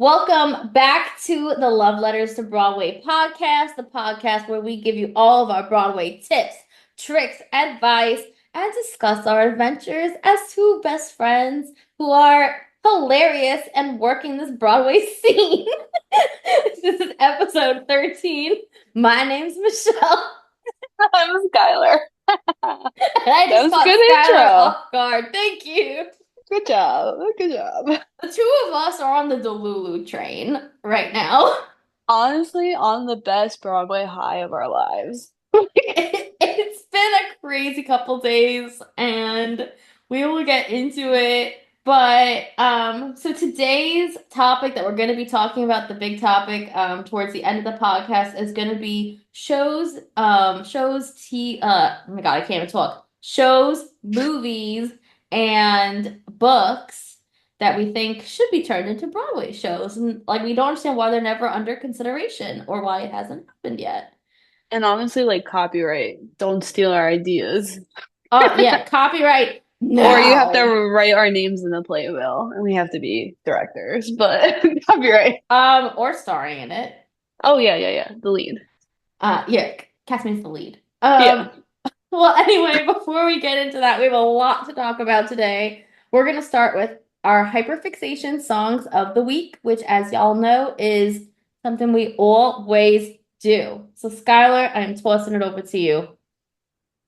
Welcome back to the Love Letters to Broadway podcast, the podcast where we give you all of our Broadway tips, tricks, advice, and discuss our adventures as two best friends who are hilarious and working this Broadway scene. This is episode 13. My name's Michelle. I'm Skylar. And I That just was a caught good Skylar intro. off guard. Thank you. Good job. Good job. The two of us are on the Delulu train right now. Honestly, on the best Broadway high of our lives. It's been a crazy couple days and we will get into it. But so today's topic that we're going to be talking about, the big topic towards the end of the podcast is going to be oh my God, I can't even talk. Shows, movies, and books that we think should be turned into Broadway shows. And like we don't understand why they're never under consideration or why it hasn't happened yet. And honestly, like copyright. Don't steal our ideas. Oh, yeah, copyright Or you have to now. write our names in the playbill and we have to be directors, but copyright. Or starring in it. Oh yeah. The lead. Yeah, Catherine's the lead. Yeah. Well, anyway, before we get into that, we have a lot to talk about today. We're gonna start with our hyperfixation songs of the week, which, as y'all know, is something we always do. So, Skylar, I'm tossing it over to you.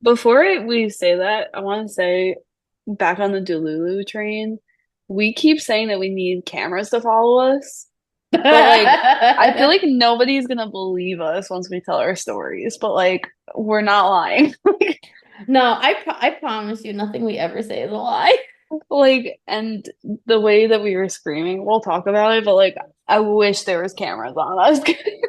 Before we say that, I want to say back on the Delulu train, we keep saying that we need cameras to follow us. But like, I feel like nobody's gonna believe us once we tell our stories. But like, we're not lying. No, I promise you, nothing we ever say is a lie. Like, and the way that we were screaming, we'll talk about it. But like, I wish there was cameras on us.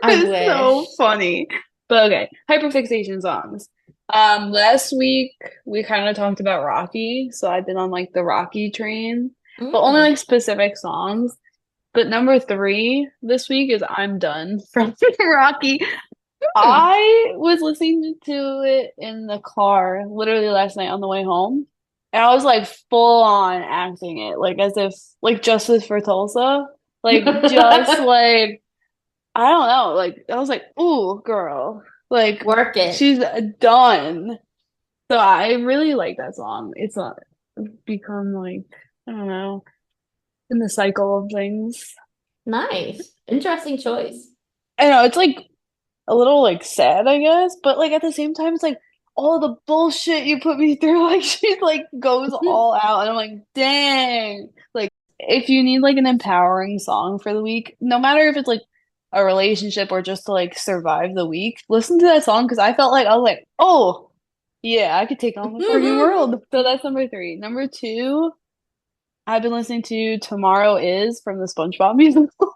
I It's so wish. funny. But okay, hyperfixation songs. Last week we kind of talked about Rocky, so I've been on like the Rocky train, but only Mm. like specific songs. But number three this week is I'm Done from Rocky. Hmm. I was listening to it in the car literally last night on the way home, and I was like full on acting it, like as if like Justice for Tulsa, like just like I don't know, like I was like, ooh, girl, like Work it. she's done. So I really like that song. It's not become like I don't know in the cycle of things. Nice. Interesting choice. I know it's like a little like sad, I guess, but like at the same time, it's like all the bullshit you put me through, like she like goes all out, and I'm like, dang. Like if you need like an empowering song for the week, no matter if it's like a relationship or just to like survive the week, listen to that song because I felt like I was like, oh yeah, I could take on the freaking world. So that's number three. Number two, I've been listening to Tomorrow Is from the SpongeBob musical.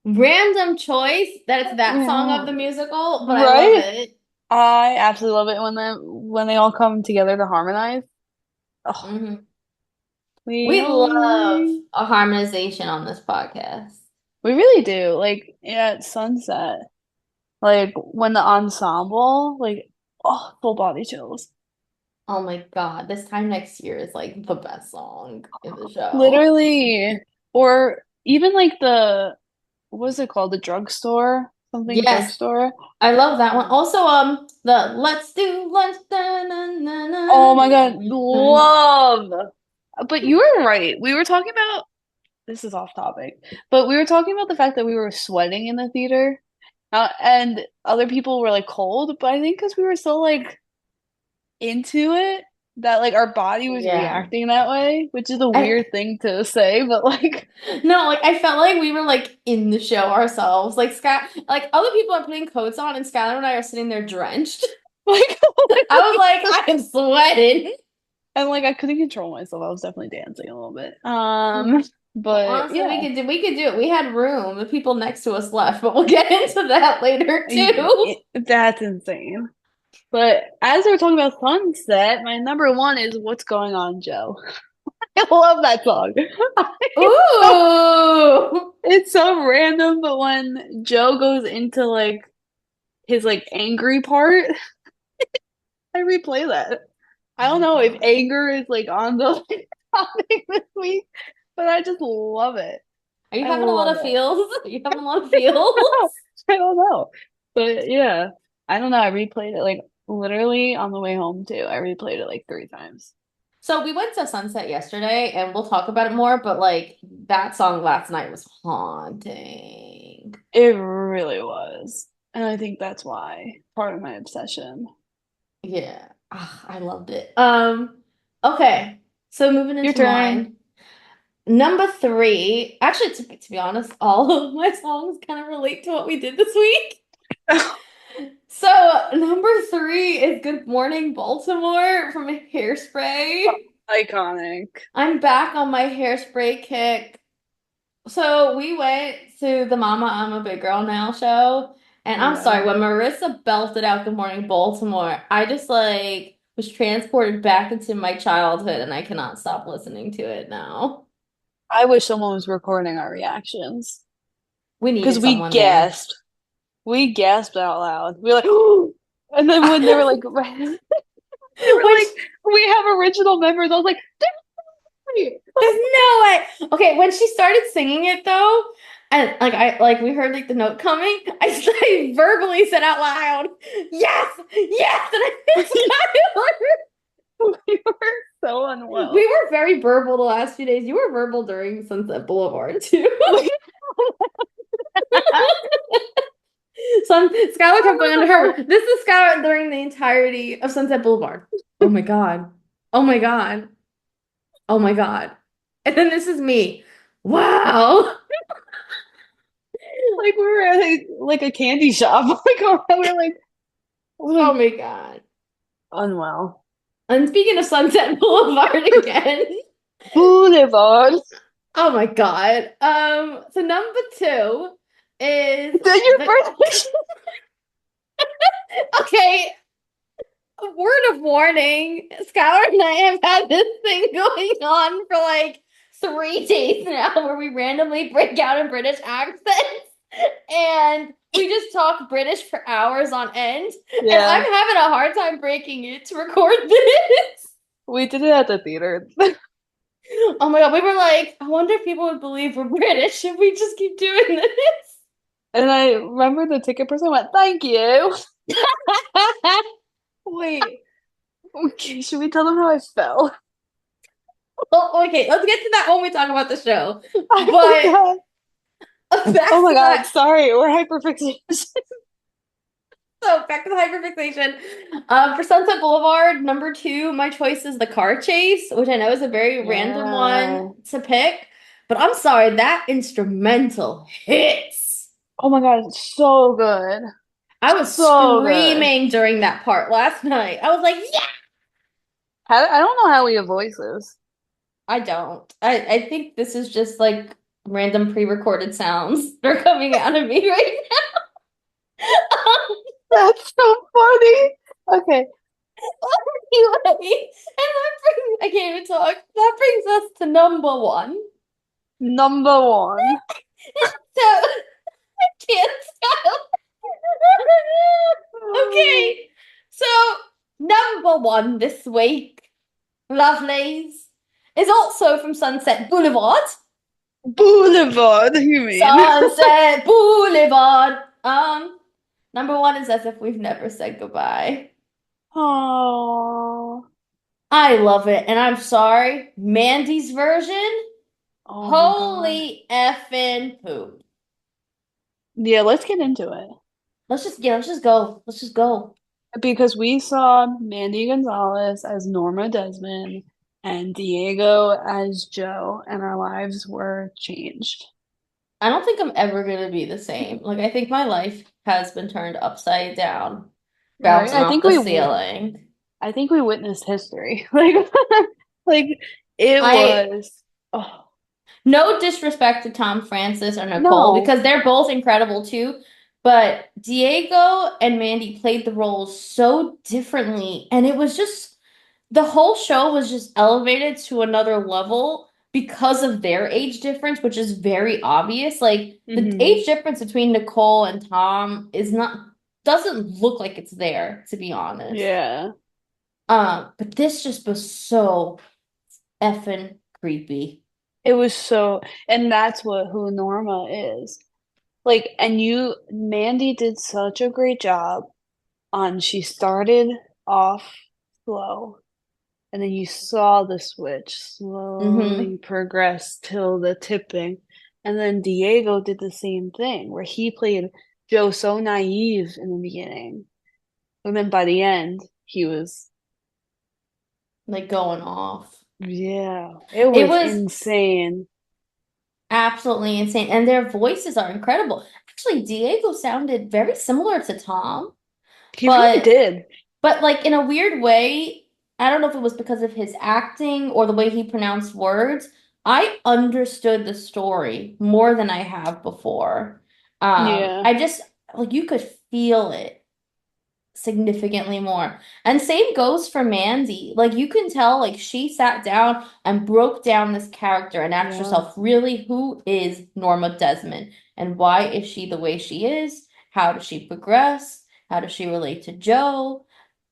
Random choice that it's that song of Yeah. the musical, but I love Right? it. I absolutely love it when they all come together to harmonize. Oh, Hmm. we We love only a harmonization on this podcast. we really do. Like yeah, at sunset, like when the ensemble, like oh, full body chills. Oh my God, this time next year is like the best song in the show. Literally, or even like the what is it called? The drugstore, something Yes, drugstore. I love that one. Also, the Let's Do Lunch. Da, na, na, na, Oh my God, na. love. But you were right. We were talking about this is off topic, but we were talking about the fact that we were sweating in the theater, and other people were like cold. But I think because we were so like into it that like our body was Yeah. reacting that way, which is a I weird thing to say, but like, No, like I felt like we were like in the show ourselves. Like like other people are putting coats on, and Skylar and I are sitting there drenched. like I was literally, like, I am sweating. and like I couldn't control myself. I was definitely dancing a little bit. Well, But honestly, yeah, we could do it. We had room. The people next to us left, but we'll get into that later too. that's insane. But as we're talking about sunset, my number one is What's Going On, Joe? I love that song. Ooh. It's so random, but when Joe goes into like his like angry part, I replay that. I Oh don't my know if God. anger is like on the like, topic this week, but I just love it. Are you I having a lot love of it. feels? Are you having a lot of feels? I don't know. But yeah, I don't know. I replayed it like literally on the way home too. I replayed it like 3 times. So we went to Sunset yesterday, and we'll talk about it more, but like that song last night was haunting. It really was. And I think that's why part of my obsession. Yeah. I loved it. Okay. So moving Your into turn. mine. Number three, actually, to be honest, all of my songs kind of relate to what we did this week. So number three is Good Morning Baltimore from Hairspray. Iconic. I'm back on my Hairspray kick. So we went to the Mama I'm a Big Girl Now show, and I'm sorry, Yeah. when Marissa belted out Good Morning Baltimore, I just like was transported back into my childhood, and I cannot stop listening to it now. I wish someone was recording our reactions We because needed someone there. we gasped out loud. We were like, and then when they were like, they were When like, we have original members. I was like, "They're There's no way. Okay, when she started singing it though, and like we heard like the note coming, I verbally said out loud, "Yes, yes!" And I hit Skylar. we were so unwell." We were very verbal the last few days. You were verbal during Sunset Boulevard too. Skylar kept going under her. This is Skylar during the entirety of Sunset Boulevard. Oh my God. Oh my God. Oh my God. And then this is me. Wow. Like we were at like a candy shop. We're Oh like my God. unwell. And speaking of Sunset Boulevard again, Boulevard. oh my God. So number two is Is that your the first? okay. Word of warning, Skylar and I have had this thing going on for like 3 days now where we randomly break out in British accents and we just talk British for hours on end. And I'm Yeah, having a hard time breaking it to record this. we did it at the theater. Oh my God, we were like, I wonder if people would believe we're British if we just keep doing this. And I remember the ticket person went, "Thank you." Wait, okay, should we tell them how I fell? Well, okay, let's get to that when we talk about the show. I But forgot. Oh back my to God, that. sorry, we're hyperfixated. So back to the hyperfixation. For Sunset Boulevard, number two, my choice is the car chase, which I know is a very random one Yeah. to pick. But I'm sorry, that instrumental hits. Oh my God, it's so good. I was So good. screaming during that part last night. I was like, yeah. I don't know how we have voices. I don't. I think this is just like random pre-recorded sounds that are coming out of me right now. That's so funny. Okay, Anyway, I can't even talk. That brings us to number one. number one. So I can't stop. Okay, so number one this week, Lovelace, is also from Sunset Boulevard. Boulevard, you mean? Sunset Boulevard. Number one is As If We've Never Said Goodbye. Oh, I love it, and I'm sorry, Mandy's version. oh my God. Holy effing poop. Yeah, let's get into it. Let's just go. Let's just go. Because we saw Mandy Gonzalez as Norma Desmond and Diego as Joe, and our lives were changed. I don't think I'm ever gonna be the same. Like I think my life has been turned upside down, Right? bouncing off the ceiling. I think we witnessed history. Like it I was oh No disrespect to Tom Francis or Nicole no. because they're both incredible too, but Diego and Mandy played the roles so differently, and it was just the whole show was just elevated to another level because of their age difference, which is very obvious. Like the Hmm. age difference between Nicole and Tom is not doesn't look like it's there, to be honest. Yeah. But this just was so effing creepy. It was so, and that's what who Norma is. Like, and Mandy did such a great job on, she started off slow, and then you saw the switch Mm-hmm. slowly progress till the tipping. And then Diego did the same thing, where he played Joe so naive in the beginning. And then by the end, he was, Like going off. yeah, it It was was insane. absolutely insane. And their voices are incredible. Actually, Diego sounded very similar to Tom, He really but did. like in a weird way, I don't know if it was because of his acting or the way he pronounced words. I understood the story more than I have before. Yeah, I just like you could feel it significantly more. And same goes for Mandy. Like you can tell like she sat down and broke down this character and asked yeah, herself, really, who is Norma Desmond? And why is she the way she is? How does she progress? How does she relate to Joe?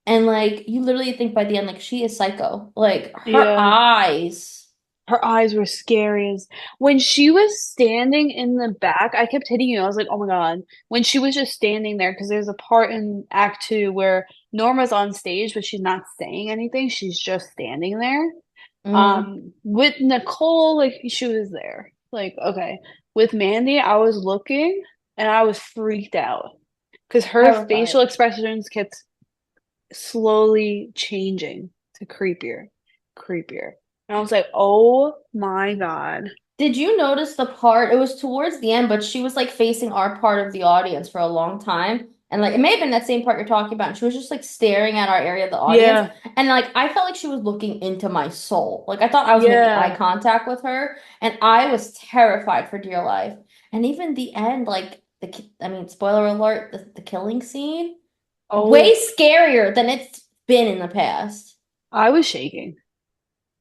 And like you literally think by the end, like she is psycho. Like her yeah. eyes. Her eyes were scary as when she was standing in the back, I kept hitting you. I was like, oh my God. When she was just standing there, because there's a part in Act Two where Norma's on stage, but she's not saying anything. She's just standing there. Mm, With Nicole, like she was there. Like, okay. With Mandy, I was looking and I was freaked out because her terrified. facial expressions kept slowly changing to creepier, creepier. And I was like, oh my God. Did you notice the part? It was towards the end, but she was like facing our part of the audience for a long time. And like it may have been that same part you're talking about. And she was just like staring at our area of the audience. Yeah, And like I felt like she was looking into my soul. Like I thought I was making eye yeah. contact with her. And I was terrified for dear life. And even the end, like I mean, spoiler alert, the killing scene, way Oh, scarier than it's been in the past. I was shaking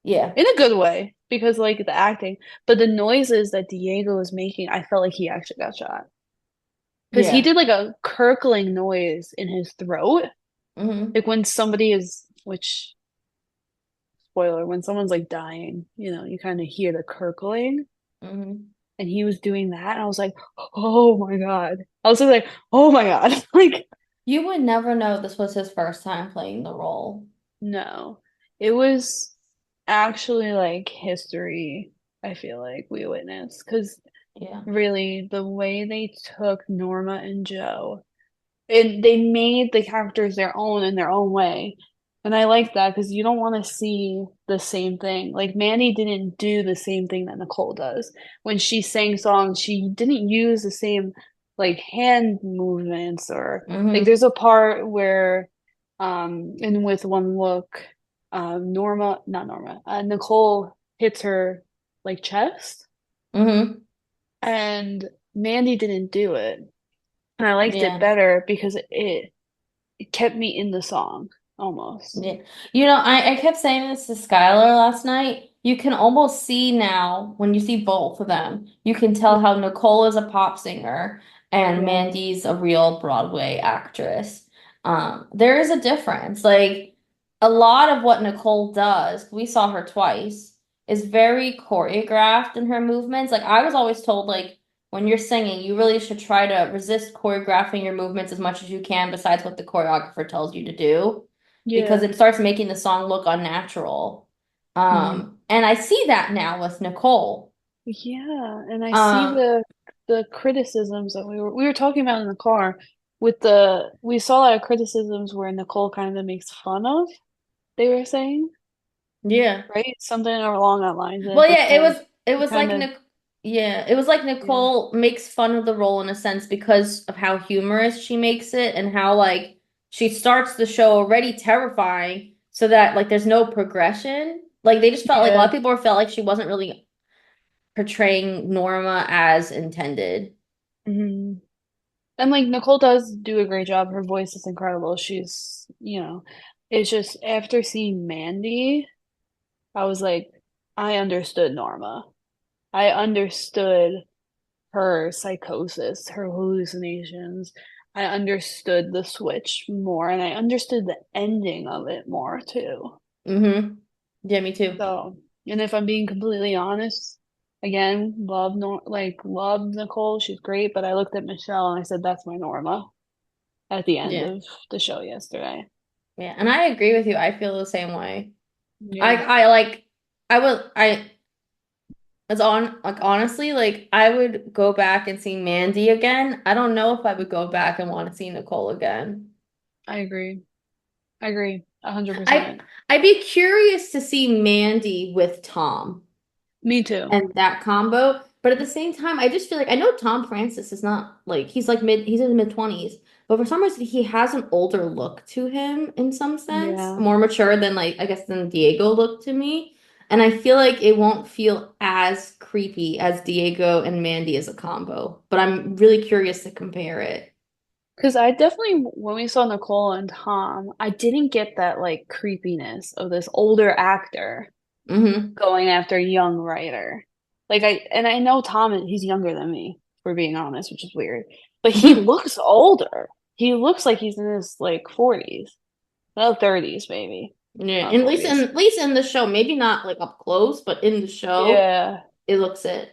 Yeah. in a good way because like the acting, but the noises that Diego was making, I felt like he actually got shot because he Yeah. did like a crackling noise in his throat, Hmm. like when somebody is, which spoiler, when someone's like dying, you kind of hear the crackling. Hmm. And he was doing that, and I was like, "Oh my God!" I was like, "Oh my God!" Like, You would never know this was his first time playing the role. no, it was actually like history. I feel like we witnessed because Yeah. really the way they took Norma and Joe, and they made the characters their own in their own way. And I like that because you don't want to see the same thing. Like Mandy didn't do the same thing that Nicole does. When she sang songs, she didn't use the same like hand movements or like Hmm. there's a part where in With One Look, not Norma, Nicole hits her like chest Hmm. and Mandy didn't do it. And I liked it Yeah. better because it kept me in the song almost. Yeah. You know, I kept saying this to Skylar last night. You can almost see now when you see both of them, you can tell how Nicole is a pop singer and Yeah. Mandy's a real Broadway actress. There is a difference. Like a lot of what Nicole does, we saw her twice, is very choreographed in her movements. Like I was always told, like when you're singing, you really should try to resist choreographing your movements as much as you can, besides what the choreographer tells you to do because Yeah. it starts making the song look unnatural. Mhm. And I see that now with Nicole. Yeah, and I see Um, the criticisms that we were talking about in the car with the we saw a lot of criticisms where Nicole kind of makes fun of, they were saying, yeah. right? Something along that lines. And Well, at the yeah, it was point, it he was kind like of, Nic yeah, it was like yeah. Nicole makes fun of the role in a sense because of how humorous she makes it and how like she starts the show already terrifying so that like there's no progression. Like they just felt like a lot Yeah. of people felt like she wasn't really portraying Norma as intended. Mhm. And like Nicole does do a great job. Her voice is incredible. It's just after seeing Mandy, I was like, I understood Norma. I understood her psychosis, her hallucinations. I understood the switch more, and I understood the ending of it more too. Mm-hmm. Yeah, me too. So, and if I'm being completely honest, Again, love Nicole. She's great, but I looked at Michelle and I said that's my Norma at the end Yeah. of the show yesterday. Yeah. And I agree with you. I feel the same way. Yeah, I like I would I it's on like honestly, like I would go back and see Mandy again. I don't know if I would go back and want to see Nicole again. I agree. I agree. I 100%. I'd be curious to see Mandy with Tom Me too. and that combo. But at the same time, I just feel like I know Tom Francis is not like he's in his mid-20s, but for some reason he has an older look to him in some sense, Yeah. more mature than like I guess than Diego looked to me. And I feel like it won't feel as creepy as Diego and Mandy as a combo. But I'm really curious to compare it. Because I definitely, when we saw Nicole and Tom, I didn't get that like creepiness of this older actor Hmm. going after a young writer. And I know Tom, he's younger than me, for being honest, which is weird. But he looks older. He looks like he's in his like 40s, well, 30s maybe, Yeah, not and 40s. at least in the show, maybe not like up close, but in the show, Yeah. it looks it.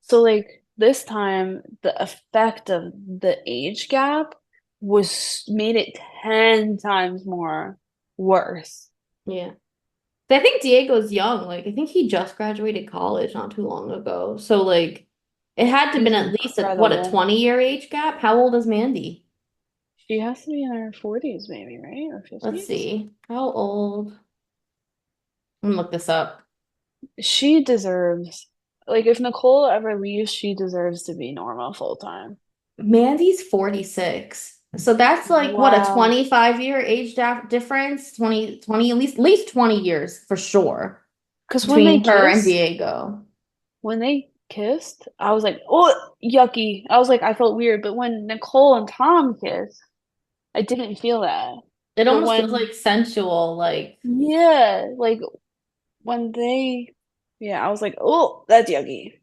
So like this time, the effect of the age gap was made it 10 times more worse. Yeah. I think Diego's young. Like, I think he just graduated college not too long ago. So, like, it had to have been He's at least a incredible. 20-year age gap. How old is Mandy? She has to be in her 40s, maybe, right? Or Let's 50s? see. How old? Let me look this up. She deserves, like, if Nicole ever leaves, she deserves to be Norma full time. Mandy's 46. So that's like what a Wow. 25-year age difference, 20 at least 20 years for sure Because between her and Diego. when they kissed, I was like, oh, yucky. I was like, I felt weird. But when Nicole and Tom kissed, I didn't feel that. It But almost feels when, like sensual, like yeah, like when yeah, I was like, oh, that's yucky.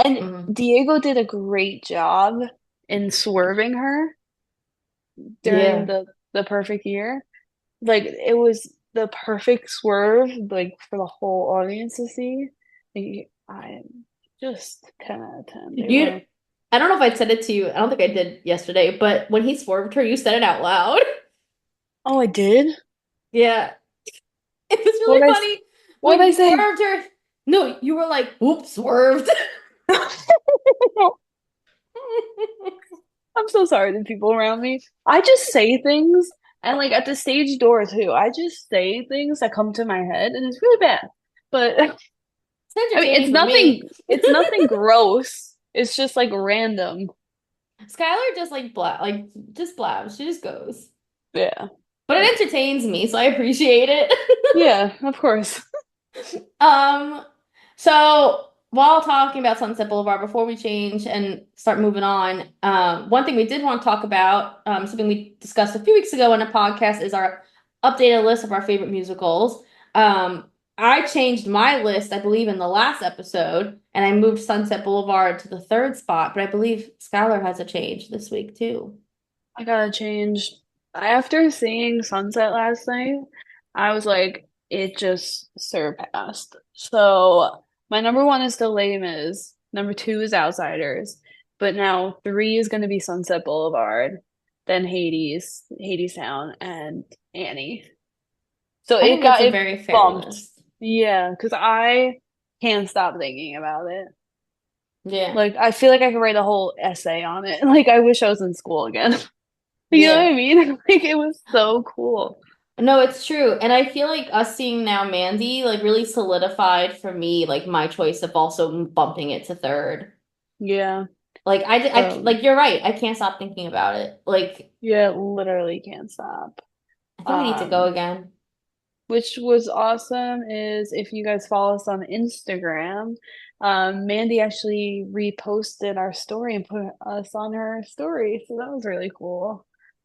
And mhm. Diego did a great job in swerving her during Yeah. the perfect year. Like it was the perfect swerve, like for the whole audience to see. Like, I just 10 out of 10. They You, were. I don't know if I said it to you. I don't think I did yesterday, but when he swerved her, you said it out loud. Oh, I did? Yeah. It was What really did funny what when did I he say? swerved her. No, you were like, "Oops, swerved." I'm so sorry to people around me. I just say things, and like at the stage door too, I just say things that come to my head, and it's really bad. But It's I mean, entertaining for me. it's nothing gross. It's just like random. Skylar just like just blabs. She just goes. Yeah. But Yeah. it entertains me, so I appreciate it. Yeah, of course. Um, so while talking about Sunset Boulevard, before we change and start moving on, one thing we did want to talk about, something we discussed a few weeks ago in a podcast, is our updated list of our favorite musicals. I changed my list, I believe, in the last episode, and I moved Sunset Boulevard to the third spot, but I believe Skylar has a change this week too. I gotta change. After seeing Sunset last night, I was like, it just surpassed. So my number one is still Les Mis. Number two is Outsiders. But now three is gonna be Sunset Boulevard, then Hades Town, and Annie. So I think that's a it very fair bumped. list. Yeah, because I can't stop thinking about it. Yeah. Like I feel like I could write a whole essay on it. Like I wish I was in school again. You know what Yeah. I mean? Like it was so cool. No, it's true. And I feel like us seeing now Mandy like really solidified for me like my choice of also bumping it to third. Yeah. Like Um, like you're right. I can't stop thinking about it. Like yeah, literally can't stop. I think we need to go Um, again. which was awesome is if you guys follow us on Instagram, Mandy actually reposted our story and put us on her story. So that was really cool.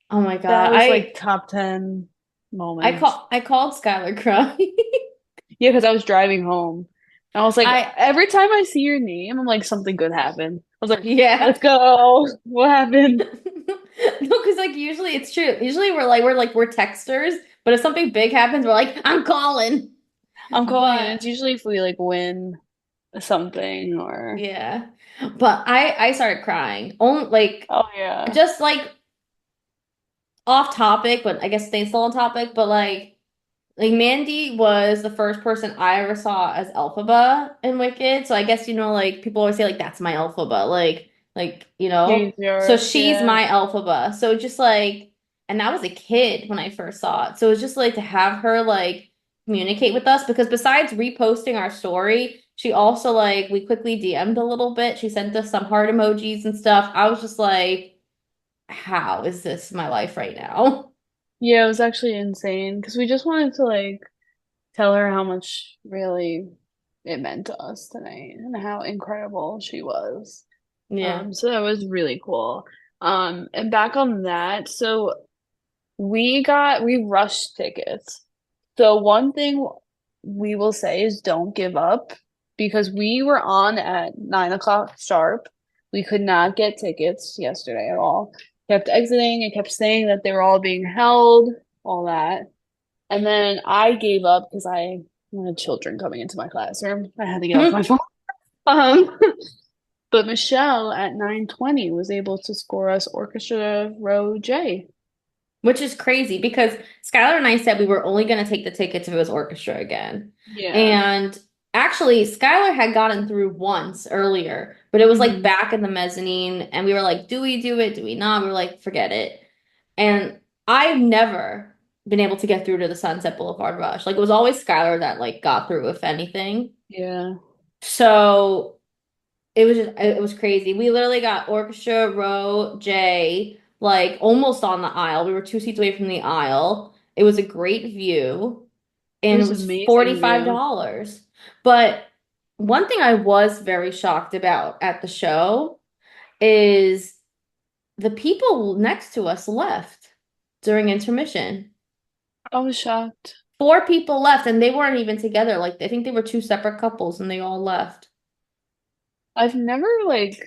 Oh my That God. was like top 10 moments. I called Skylar cry. Yeah, because I was driving home. And I was like, I every time I see your name, I'm like, something good happened. I was like, yeah. let's go. What happened? No, because like usually it's true. Usually we're texters, but if something big happens, we're like, I'm calling. I'm calling it. But It's usually if we like win. something or Yeah. But I started crying. Only like oh yeah. just like off topic, but I guess staying still on topic, but like Mandy was the first person I ever saw as Elphaba in Wicked. So I guess like people always say like that's my Elphaba, She's So yours, she's yeah. my Elphaba. So just like, and I was a kid when I first saw it. So it's just like to have her like communicate with us because besides reposting our story, she also like we quickly DM'd a little bit. She sent us some heart emojis and stuff. I was just like, how is this my life right now? Yeah, it was actually insane because we just wanted to like tell her how much really it meant to us tonight and how incredible she was. Yeah. So that was really cool. And back on that, so we rushed tickets. So one thing we will say is don't give up because we were on at 9 o'clock sharp. We could not get tickets yesterday at all. Kept exiting and kept saying that they were all being held, all that. And then I gave up because I had children coming into my classroom. I had to get off my phone. Um, but Michelle at 9:20 was able to score us Orchestra Row J. Which is crazy because Skylar and I said we were only going to take the tickets if it was orchestra again. Yeah. And actually, Skylar had gotten through once earlier, but it was like Hmm. back in the mezzanine. And we were like, do we do it? Do we not? We were like, forget it. And I've never been able to get through to the Sunset Boulevard Rush. Like it was always Skylar that like got through, if anything. Yeah. So it was crazy. We literally got orchestra row J like almost on the aisle. We were 2 seats away from the aisle. It was a great view It and it was was amazing view. $45. But one thing I was very shocked about at the show is the people next to us left during intermission. I was shocked. Four people left and they weren't even together. Like I think they were two separate couples and they all left. I've never like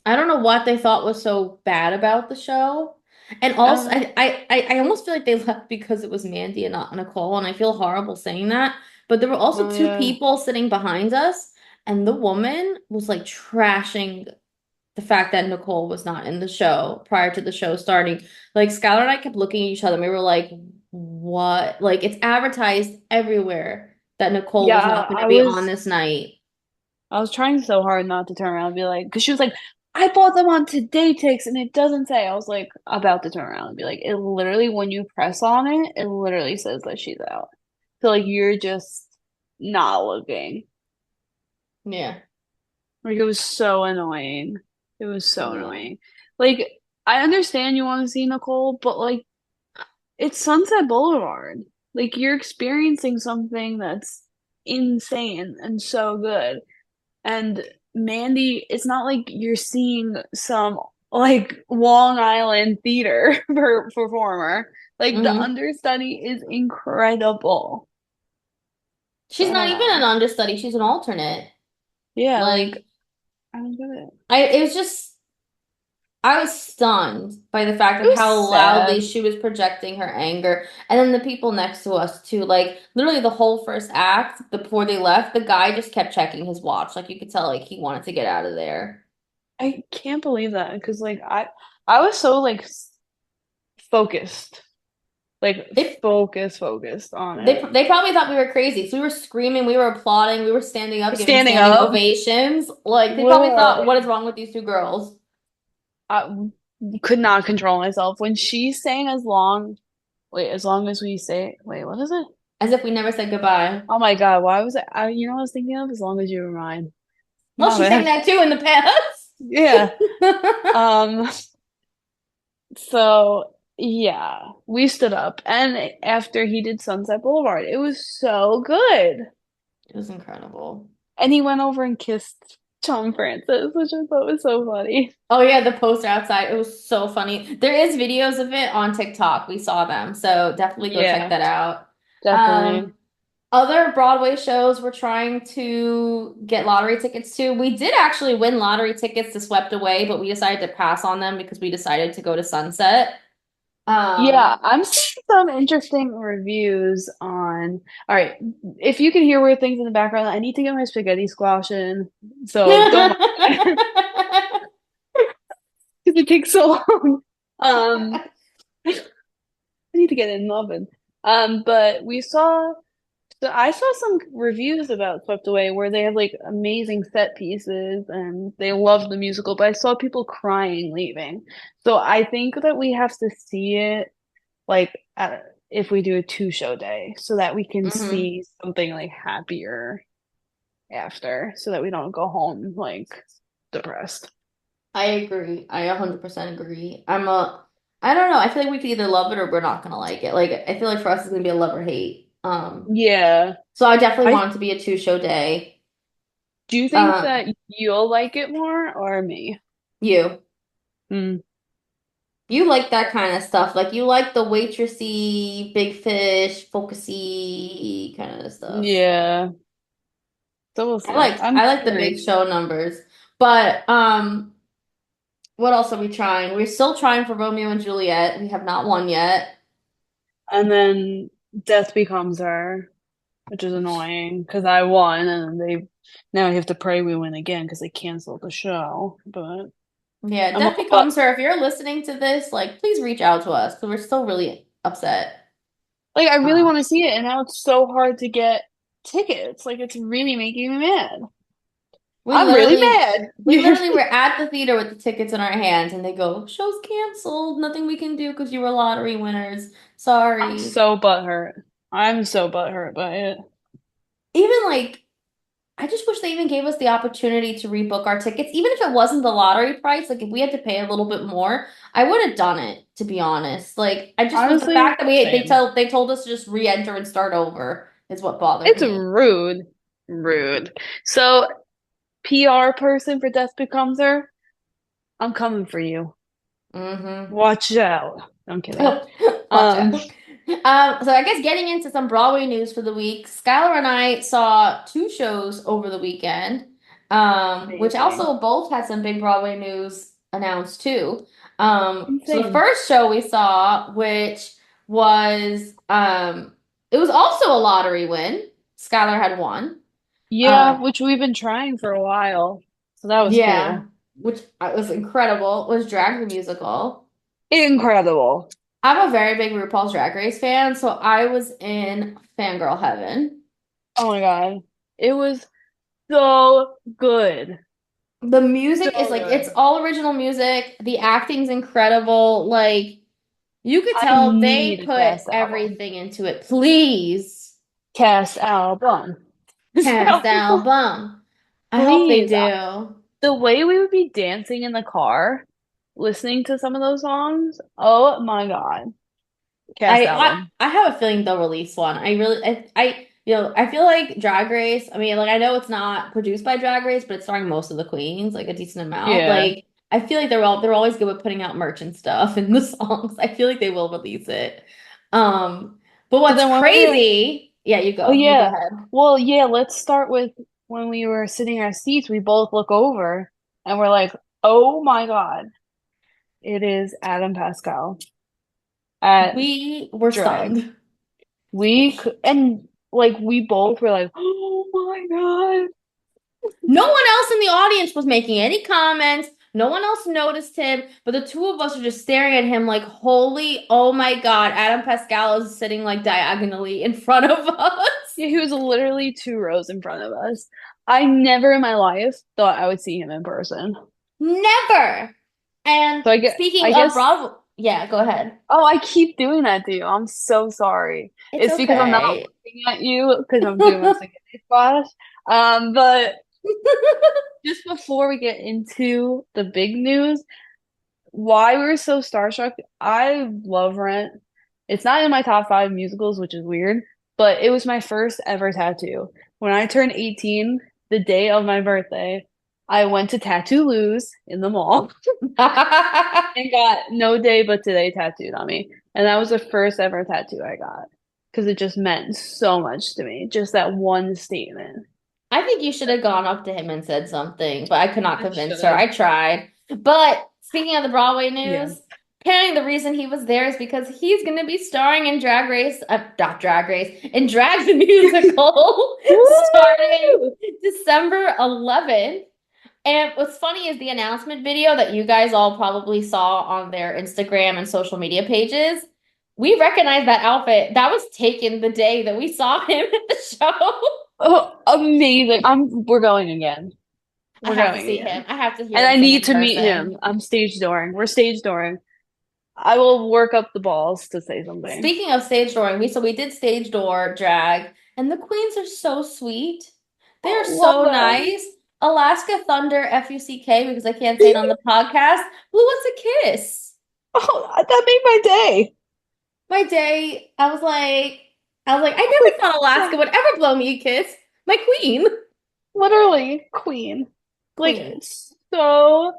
I don't know what they thought was so bad about the show. And also, uh I almost feel like they left because it was Mandy and not Nicole, and I feel horrible saying that. But there were also oh two yeah. people sitting behind us, and the woman was like trashing the fact that Nicole was not in the show prior to the show starting. Like Skylar and I kept looking at each other, and we were like, "What?" Like it's advertised everywhere that Nicole Yeah, was not going to I be on was this night. I was trying so hard not to turn around and be like, because she was like, I bought them on Today Tix and it doesn't say. I was like about to turn around and be like, it literally when you press on it, it literally says that she's out. So like you're just not looking. Yeah. Like it was so annoying. It was so Yeah. annoying. Like I understand you want to see Nicole, but like it's Sunset Boulevard. Like you're experiencing something that's insane and so good. And Mandy, it's not like you're seeing some like Long Island theater performer. Like the Hmm. understudy is incredible. So She's I not don't even an know. understudy, she's an alternate. Yeah, like Like I don't get it. it was just I was stunned by the fact It of was how loudly sad. she was projecting her anger. And then the people next to us too, like literally the whole first act, before they left, the guy just kept checking his watch. Like you could tell like he wanted to get out of there. I can't believe that because like I was so like focused. Like They focused on they it. they probably thought we were crazy. So we were screaming, we were applauding, we were standing up, giving Standing standing up, ovations. Like they probably thought, what is literally. wrong with these two girls? I could not control myself when she sang as long. Wait, as long as we say. Wait, what is it? As if we never said goodbye. Oh my God, why was you know what I was thinking of? As long as you were mine. Well, My she sang bad. that too in the past. Yeah. Um, so yeah, we stood up and after he did Sunset Boulevard, it was so good. It was incredible. And he went over and kissed Tom Francis, which I thought was so funny. Oh yeah, the poster outside. It was so funny. There is videos of it on TikTok. We saw them. So definitely go check Yeah, that out. definitely. Other Broadway shows we're trying to get lottery tickets to. We did actually win lottery tickets to Swept Away, but we decided to pass on them because we decided to go to Sunset. Yeah, Um, I'm seeing some interesting reviews on. All right, if you can hear weird things in the background, I need to get my spaghetti squash in, so don't mind because it takes so long. Um, I need to get it in the oven. But we saw. So I saw some reviews about Swept Away where they have like amazing set pieces and they love the musical, but I saw people crying leaving. So I think that we have to see it like if we do a two-show day so that we can mhm. see something like happier after so that we don't go home like depressed. I agree. I 100% agree. I don't know. I feel like we could either love it or we're not gonna like it. Like, I feel like for us it's gonna be a love or hate. Yeah. So I definitely I want it to be a two-show day. do you think Um, that you'll like it more or me? you. Hmm. You like that kind of stuff. Like you like the waitressy, big fish, focusy kind of stuff. Yeah. So we'll see. I'm I like the big curious. show numbers. But what else are we trying? We're still trying for Romeo and Juliet. We have not won yet. And then Death Becomes Her, which is annoying because I won and they now I have to pray we win again because they canceled the show. But Yeah, I'm Death all but Becomes Her. If you're listening to this, like, please reach out to us because we're still really upset. like I really Uh, want to see it and now it's so hard to get tickets. Like it's really making me mad. we I'm really literally, mad. we literally were at the theater with the tickets in our hands, and they go, "Show's canceled. Nothing we can do because you were lottery winners. I'm Sorry." so butthurt. I'm so butthurt by it. Even like, I just wish they even gave us the opportunity to rebook our tickets, even if it wasn't the lottery price. Like, if we had to pay a little bit more, I would have done it, to be honest. Like, I just was the Honestly, fact that same. they told us to just re-enter and start over is what bothered It's me. rude. Rude. So, PR person for Death Becomes Her, I'm coming for you. Mm-hmm. Watch out. I'm kidding. Watch Um, out. So I guess getting into some Broadway news for the week, Skylar and I saw two shows over the weekend, which amazing. also both had some big Broadway news announced too. So the Insane. first show we saw, which was it was also a lottery win. Skylar had won. Yeah, Um, which we've been trying for a while. So that was yeah, cool. which was incredible. Was Drag the Musical. Incredible. I'm a very big RuPaul's Drag Race fan, so I was in fangirl heaven. Oh my God. It was so good. The music is So like it's good. all original music. The acting's incredible. Like you could I tell need they a put cast album. everything into it. Please, Cast album. cast So, album. I hope they please. do. The way we would be dancing in the car, listening to some of those songs. Oh my God. Cast album. I have a feeling they'll release one. I feel like Drag Race. I mean, like I know it's not produced by Drag Race, but it's starring most of the queens, like a decent amount. Yeah. Like I feel like they're always good with putting out merch and stuff in the songs. I feel like they will release it. Um, but But what's then when we were, crazy? Yeah, oh you go yeah. ahead. Well, yeah, let's start with when we were sitting in our seats, we both look over and we're like, oh my God, it is Adam Pascal at We were drag. stunned. And like we both were like, oh my God. No one else in the audience was making any comments. No one else noticed him, but the two of us are just staring at him like, holy, oh my God, Adam Pascal is sitting like diagonally in front of us. Yeah, he was literally 2 rows in front of us. I never in my life thought I would see him in person. Never. And So speaking I of guess, Broadway, yeah, go ahead. oh, I keep doing that to you. I'm so sorry. It's It's because I'm not okay. looking at you because I'm doing my second splash. But just before we get into the big news, why we were so starstruck, I love Rent. It's not in my top 5 musicals, which is weird, but it was my first ever tattoo. When I turned 18, the day of my birthday, I went to Tattoo Lose in the mall and got No Day But Today tattooed on me. And that was the first ever tattoo I got because it just meant so much to me. Just that one statement. I think you should have gone up to him and said something, but I could not I convince her. should. I tried. But speaking of the Broadway Yeah. news, apparently the reason he was there is because he's going to be starring in Drag Race, not Drag Race, in Drag the Musical starting Woo! December 11th. And what's funny is the announcement video that you guys all probably saw on their Instagram and social media pages. We recognize that outfit. That was taken the day that we saw him at the show. Oh, amazing. We're going again. I We're have to going see him. again. I have to hear And him I sing need in to meet person. him. I'm stage dooring. We're stage dooring. I will work up the balls to say something. Speaking of stage dooring, we did stage door drag, and the queens are so sweet. They are Oh, love so them. nice. Alaska Thunder FUCK because I can't say it on the podcast. Blew us a kiss. Oh, that made my day. My day, I Holy never thought Alaska crap. would ever blow me a kiss. My queen. Literally, queen. Like, Queen. so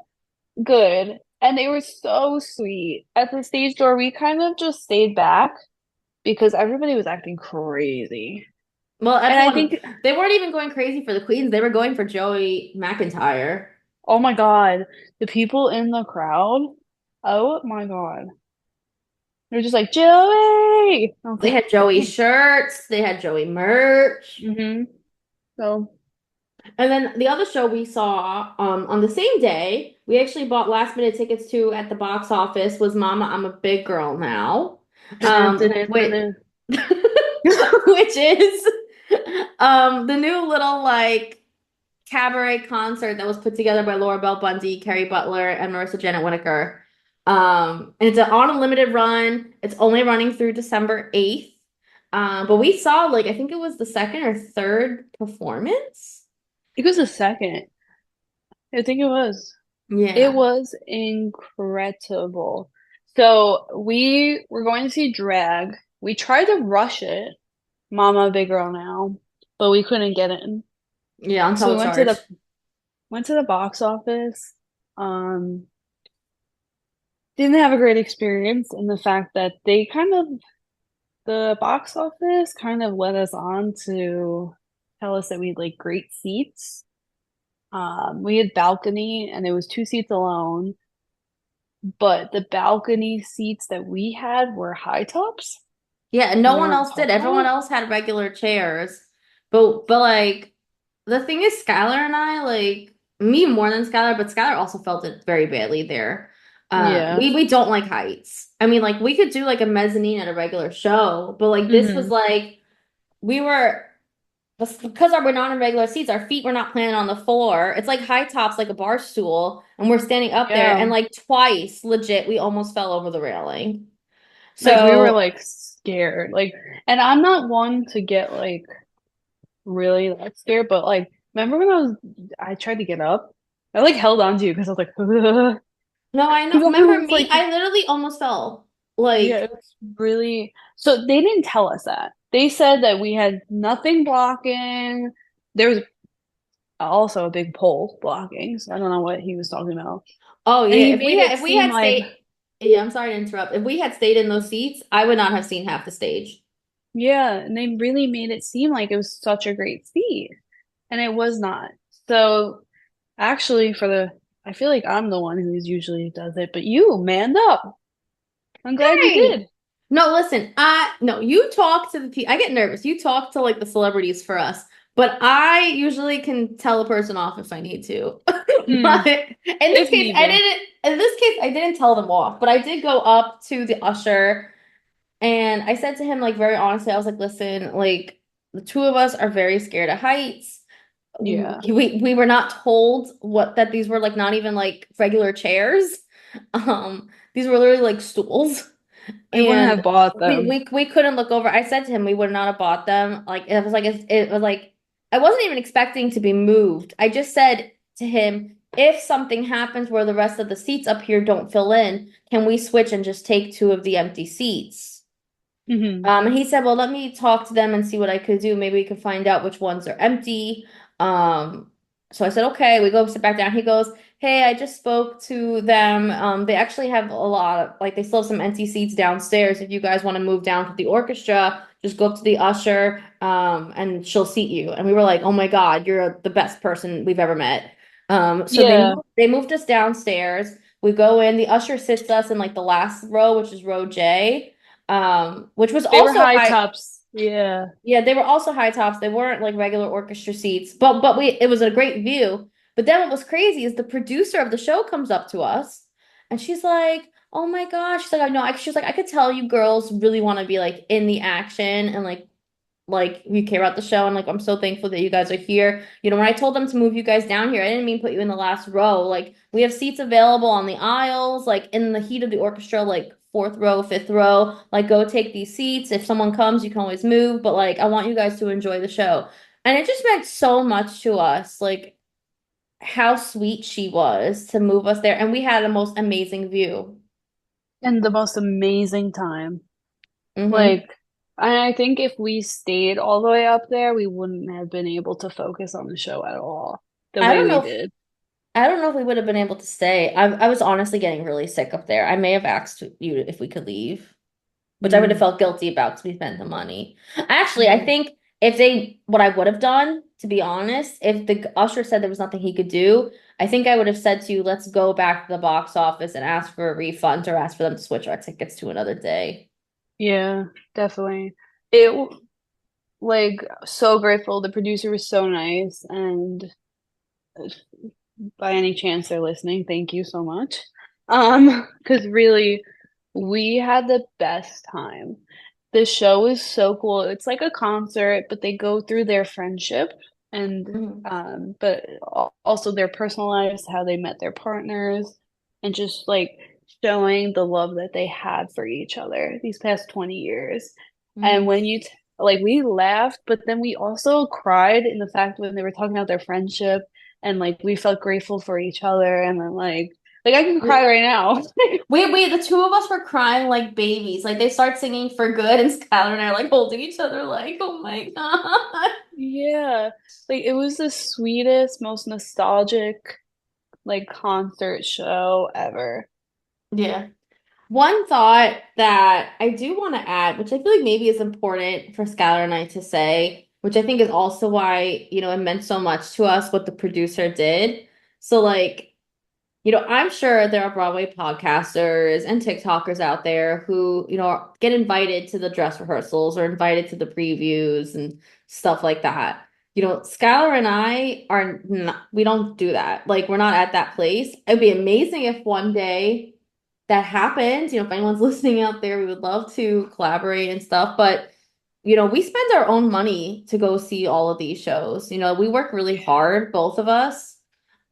good. And they were so sweet. At the stage door, we kind of just stayed back because everybody was acting crazy. Well, And I everyone, think, they weren't even going crazy for the queens. They were going for Joey McIntyre. oh my God, the people in the crowd, oh my God. They're just like, Joey! I was They like, had Joey shirts, they had Joey merch. mm-hmm. So, And then the other show we saw on the same day, we actually bought last minute tickets to at the box office was Mama, I'm a Big Girl Now. Which which is the new little like cabaret concert that was put together by Laura Bell Bundy, Carrie Butler, and Marissa Janet Whittaker. And it's on a limited run. It's only running through December 8th. But we saw like I think it was the second or third performance. it was a second. I think it was. It Yeah. was incredible. So we were going to see drag. We tried to rush it, Mama Big Girl Now, but we couldn't get in. Yeah, until So we it starts. went to the box office. Um, didn't have a great experience in the fact that the box office kind of led us on to tell us that we had like great seats. We had balcony and it was two seats alone, but the balcony seats that we had were high tops. Yeah, and no They one weren't else did. Everyone tall. else had regular chairs. But like the thing is Skylar and I like me more than Skylar, but Skylar also felt it very badly there. Yeah. We don't like heights. I mean, like we could do like a mezzanine at a regular show, but like this was Hmm. like we were because we're not in regular seats, our feet were not planted on the floor. It's like high tops, like a bar stool, and we're standing up there, Yeah. and like twice, legit, we almost fell over the railing. Like we were So like scared. Like, and I'm not one to get like really that scared, but like remember when I tried to get up? I like held on to you because I was like, no, I know. because I Remember was me? like, I literally almost fell. yeah, Like, it was really. So they didn't tell us that. They said that we had nothing blocking. There was also a big pole blocking, so I don't know what he was talking about. oh And yeah, he made it if we seem had like, stayed, yeah, I'm sorry to interrupt. If we had stayed in those seats, I would not have seen half the stage. yeah, and they really made it seem like it was such a great seat, and it was not. So actually, I feel like I'm the one who usually does it, but you manned up. I'm glad you Hey, did. no, listen, I no, you talk to the people. I get nervous. You talk to like the celebrities for us, but I usually can tell a person off if I need to. Hmm. But in this If case, need be. I didn't tell them off, but I did go up to the usher. And I said to him, like, very honestly, I was like, listen, like, the two of us are very scared of heights. Yeah. We were not told that these were like not even like regular chairs. These were literally like stools. We wouldn't And have bought them. we couldn't look over. I said to him, we would not have bought them. Like it was like I wasn't even expecting to be moved. I just said to him, if something happens where the rest of the seats up here don't fill in, can we switch and just take two of the empty seats? Hmm. And he said, well, let me talk to them and see what I could do. Maybe we could find out which ones are empty. So I said, okay, we go sit back down. He goes, hey, I just spoke to them. They actually have a lot of, like, they still have some empty seats downstairs. If you guys want to move down to the orchestra, just go up to the usher, and she'll seat you. And we were like, oh my God, you're the best person we've ever met. So Yeah. they moved us downstairs. We go in, the usher sits us in like the last row, which is row J, which was They were also high high. tops. Yeah. Yeah, they were also high tops. They weren't like regular orchestra seats, but we it was a great view. But then what was crazy is the producer of the show comes up to us and she's like, "Oh my gosh." She's like, "I know." She's like, "I could tell you girls really want to be like in the action and like you care about the show and like I'm so thankful that you guys are here. You know, when I told them to move you guys down here, I didn't mean put you in the last row. Like we have seats available on the aisles, like in the heat of the orchestra, like fourth row, fifth row. Like go take these seats. If someone comes, you can always move, but like I want you guys to enjoy the show." And it just meant so much to us, like how sweet she was to move us there. And we had the most amazing view. And the most amazing time. Hmm. Like, I think if we stayed all the way up there, we wouldn't have been able to focus on the show at all the I way don't we know if did. I don't know if we would have been able to stay. I was honestly getting really sick up there. I may have asked you if we could leave, which I would have Mm, felt guilty about because we spent the money. Actually, I mm. think if they, what I would have done, to be honest, if the usher said there was nothing he could do, I think I would have said to you, let's go back to the box office and ask for a refund or ask for them to switch our tickets to another day. Yeah, definitely. It like so grateful. The producer was so nice, and if by any chance they're listening, thank you so much. Because really, we had the best time. The show is so cool. It's like a concert, but they go through their friendship and Mhm. but also their personal lives, how they met their partners, and just like showing the love that they had for each other these past 20 years. And Mhm. when you t like we laughed, but then we also cried in the fact when they were talking about their friendship and like we felt grateful for each other and then like I can cry We, right now. wait, the two of us were crying like babies. Like they start singing For Good and Skylar and I are like holding each other like, oh my God. Yeah. Like it was the sweetest, most nostalgic like concert show ever. Yeah. One thought that I do want to add, which I feel like maybe is important for Skylar and I to say, which I think is also why, it meant so much to us what the producer did. So like, I'm sure there are Broadway podcasters and TikTokers out there who, get invited to the dress rehearsals or invited to the previews and stuff like that. Skylar and I are not, we don't do that. Like, we're not at that place. It'd be amazing if one day that happens. If anyone's listening out there, we would love to collaborate and stuff. But, we spend our own money to go see all of these shows. We work really hard, both of us.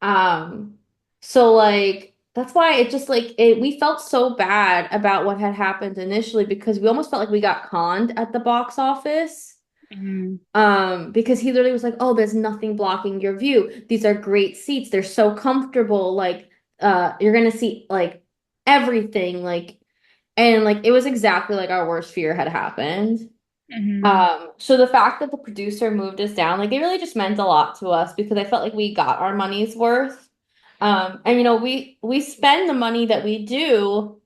Um, so like that's why it just like we felt so bad about what had happened initially because we almost felt like we got conned at the box office. Mm, Because he literally was like, "Oh, there's nothing blocking your view. These are great seats. They're so comfortable. Like, you're gonna see like everything. And like it was exactly like our worst fear had happened. hmm. So the fact that the producer moved us down, like it really just meant a lot to us because I felt like we got our money's worth. And we spend the money that we do,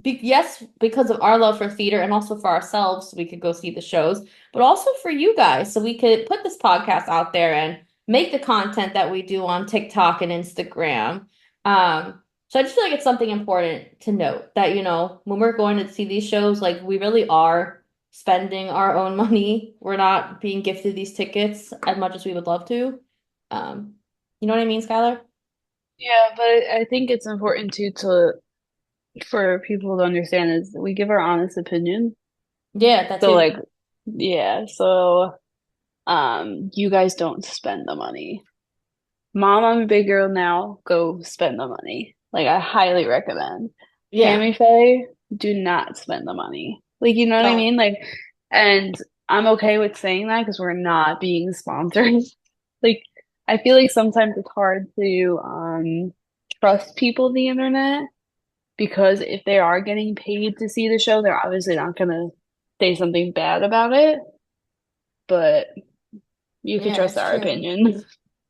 yes, because of our love for theater and also for ourselves, so we could go see the shows, but also for you guys, so we could put this podcast out there and make the content that we do on TikTok and Instagram. So I just feel like it's something important to note that, when we're going to see these shows, like we really are spending our own money. We're not being gifted these tickets as much as we would love to. Um, you know what I mean, Skylar? Yeah, but I think it's important too to for people to understand is we give our honest opinion. Yeah, that So too. like yeah, so you guys don't spend the money. Mom, I'm a big girl now. Go spend the money. Like I highly recommend. Yeah, Tammy Faye, do not spend the money. Like you know what I don't. mean? Like, and I'm okay with saying that because we're not being sponsored. Like, I feel like sometimes it's hard to trust people on the internet because if they are getting paid to see the show, they're obviously not gonna say something bad about it. But you can Yeah, trust it's our true. opinion because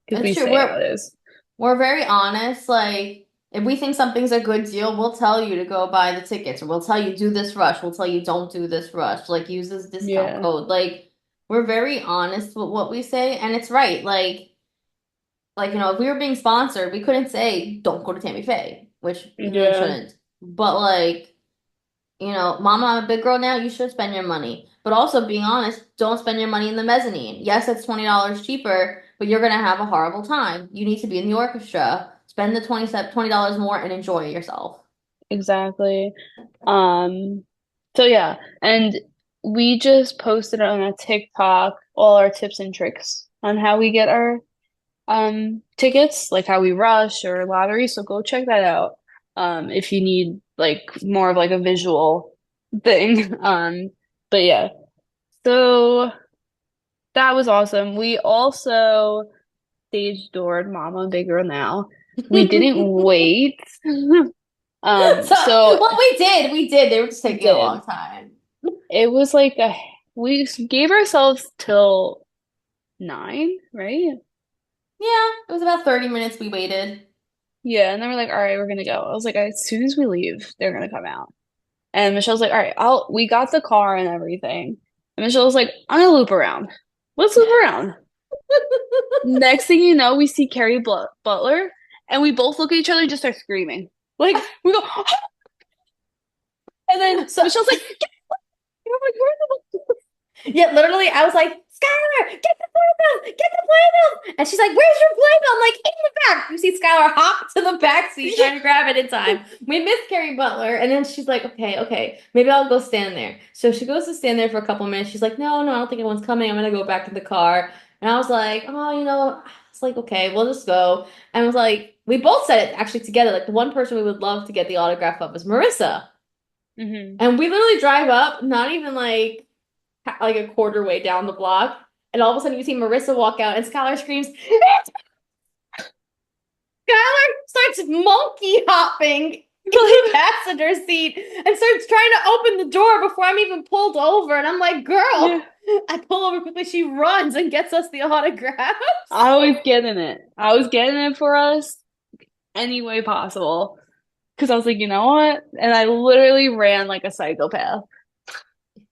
It's we true. say how it is. We're very honest. Like, if we think something's a good deal, we'll tell you to go buy the tickets, or we'll tell you do this rush. We'll tell you don't do this rush. Like, use this discount Yeah. code. Like, we're very honest with what we say, and it's right. Like, if we were being sponsored, we couldn't say don't go to Tammy Faye. which you really Yeah, shouldn't. But like, mama, I'm a big girl now, you should spend your money. But also being honest, don't spend your money in the mezzanine. Yes, it's $20 cheaper, but you're gonna have a horrible time. You need to be in the orchestra. Spend the $20 more and enjoy yourself. exactly. So yeah, and we just posted on a TikTok all our tips and tricks on how we get our tickets, like how we rush or lottery. So go check that out. If you need like more of like a visual thing. But yeah. So that was awesome. We also stage doored Mama Big Girl Now. We didn't wait. So, So well, we did. We did. They were just we taking a long did. time. It was like we gave ourselves till 9, right? Yeah, it was about 30 minutes we waited. Yeah, and then we're like, all right, we're gonna go. I was like, as soon as we leave, they're gonna come out. And Michelle's like, all right, we got the car and everything. And Michelle was like, I'm gonna loop around. Let's loop around. Next thing you know, we see Carrie Butler, and we both look at each other and just start screaming. Like we go, and then So, Michelle's like, I'm like, where's the yeah, literally, I was like, Skylar, get the playbill, get the playbill. And she's like, where's your playbill? I'm like, in the back. You see Skylar hop to the back seat trying to grab it in time. We missed Carrie Butler. And then she's like, okay, okay, maybe I'll go stand there. So she goes to stand there for a couple minutes. She's like, no, no, I don't think anyone's coming. I'm going to go back in the car. And I was like, oh, it's like, okay, we'll just go. And I was like, we both said it actually together. Like the one person we would love to get the autograph of is Marissa. hmm And we literally drive up, not even like a quarter way down the block, and all of a sudden you see Marissa walk out, and Skylar screams. Skylar starts monkey hopping in the passenger seat and starts trying to open the door before I'm even pulled over. And I'm like, Yeah. girl, I pull over quickly. She runs and gets us the autographs. I was getting it. I was getting it for us any way possible. Because I was like, you know what? And I literally ran like a psychopath.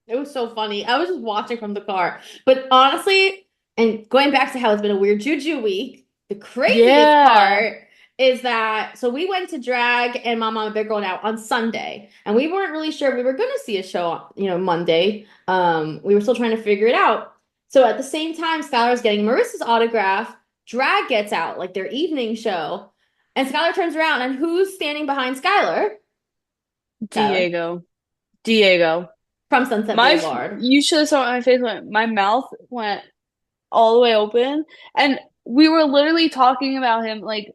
It was so funny. I was just watching from the car. But honestly, and going back to how it's been a weird juju week, the craziest Yeah. part is that so we went to drag and Mama Big Girl Out on Sunday, and we weren't really sure we were gonna see a show, Monday. We were still trying to figure it out. So at the same time, Skylar's getting Marissa's autograph, drag gets out, like their evening show, and Skylar turns around, and who's standing behind Skylar? Skylar Diego. Diego. from Sunset Boulevard. You should have saw my face went, my mouth went all the way open. And we were literally talking about him like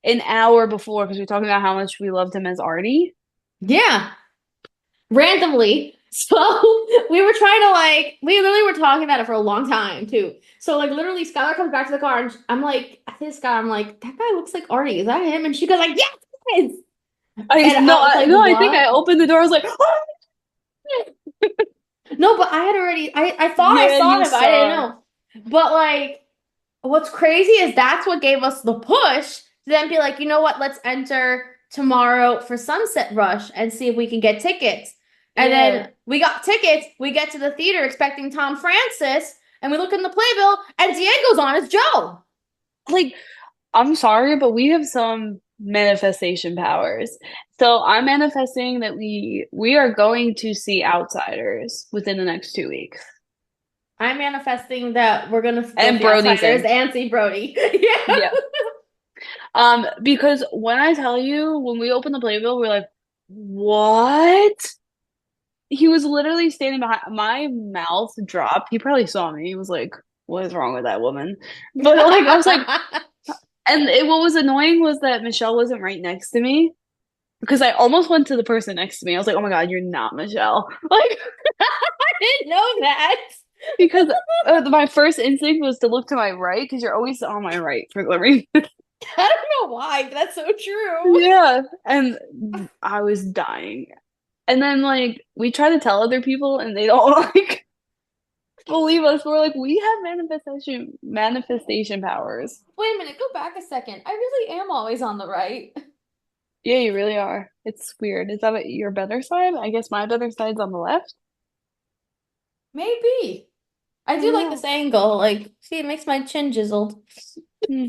an hour before because we were talking about how much we loved him as Artie. Yeah. Randomly. So we were trying to we literally were talking about it for a long time too. So like literally Skylar comes back to the car and I'm like, I think Skylar, I'm like, that guy looks like Artie. Is that him? And she goes like, yes, it is. And I was like, No, I think I what? opened the door. I was like, oh! No, but I had already I thought I Yeah, saw you him, but I didn't saw. know. But like what's crazy is that's what gave us the push to then be like, you know what? Let's enter tomorrow for Sunset Rush and see if we can get tickets. And Yeah. then we got tickets. We get to the theater expecting Tom Francis, and we look in the playbill, and Diego's on as Joe. Like, I'm sorry, but we have some manifestation powers. So I'm manifesting that we are going to see Outsiders within the next 2 weeks. I'm manifesting that we're gonna go And see Brody's Outsiders in. and see Brody. Yeah. Yeah. Because when I tell you, when we opened the playbill, we're like, what? He was literally standing behind my mouth dropped. He probably saw me. He was like, what is wrong with that woman? But like I was like, what was annoying was that Michelle wasn't right next to me because I almost went to the person next to me. I was like, oh my God, you're not Michelle. Like, I didn't know that. because my first instinct was to look to my right because you're always on my right for some reason. I don't know why, but that's so true. Yeah. And I was dying. And then like we try to tell other people and they don't like believe us. We're like, we have manifestation powers. Wait a minute, go back a second. I really am always on the right. Yeah, you really are. It's weird. Is that your better side? I guess my better side's on the left. Maybe. I do like Yeah. this angle. Like, see, it makes my chin jizzled. Hmm.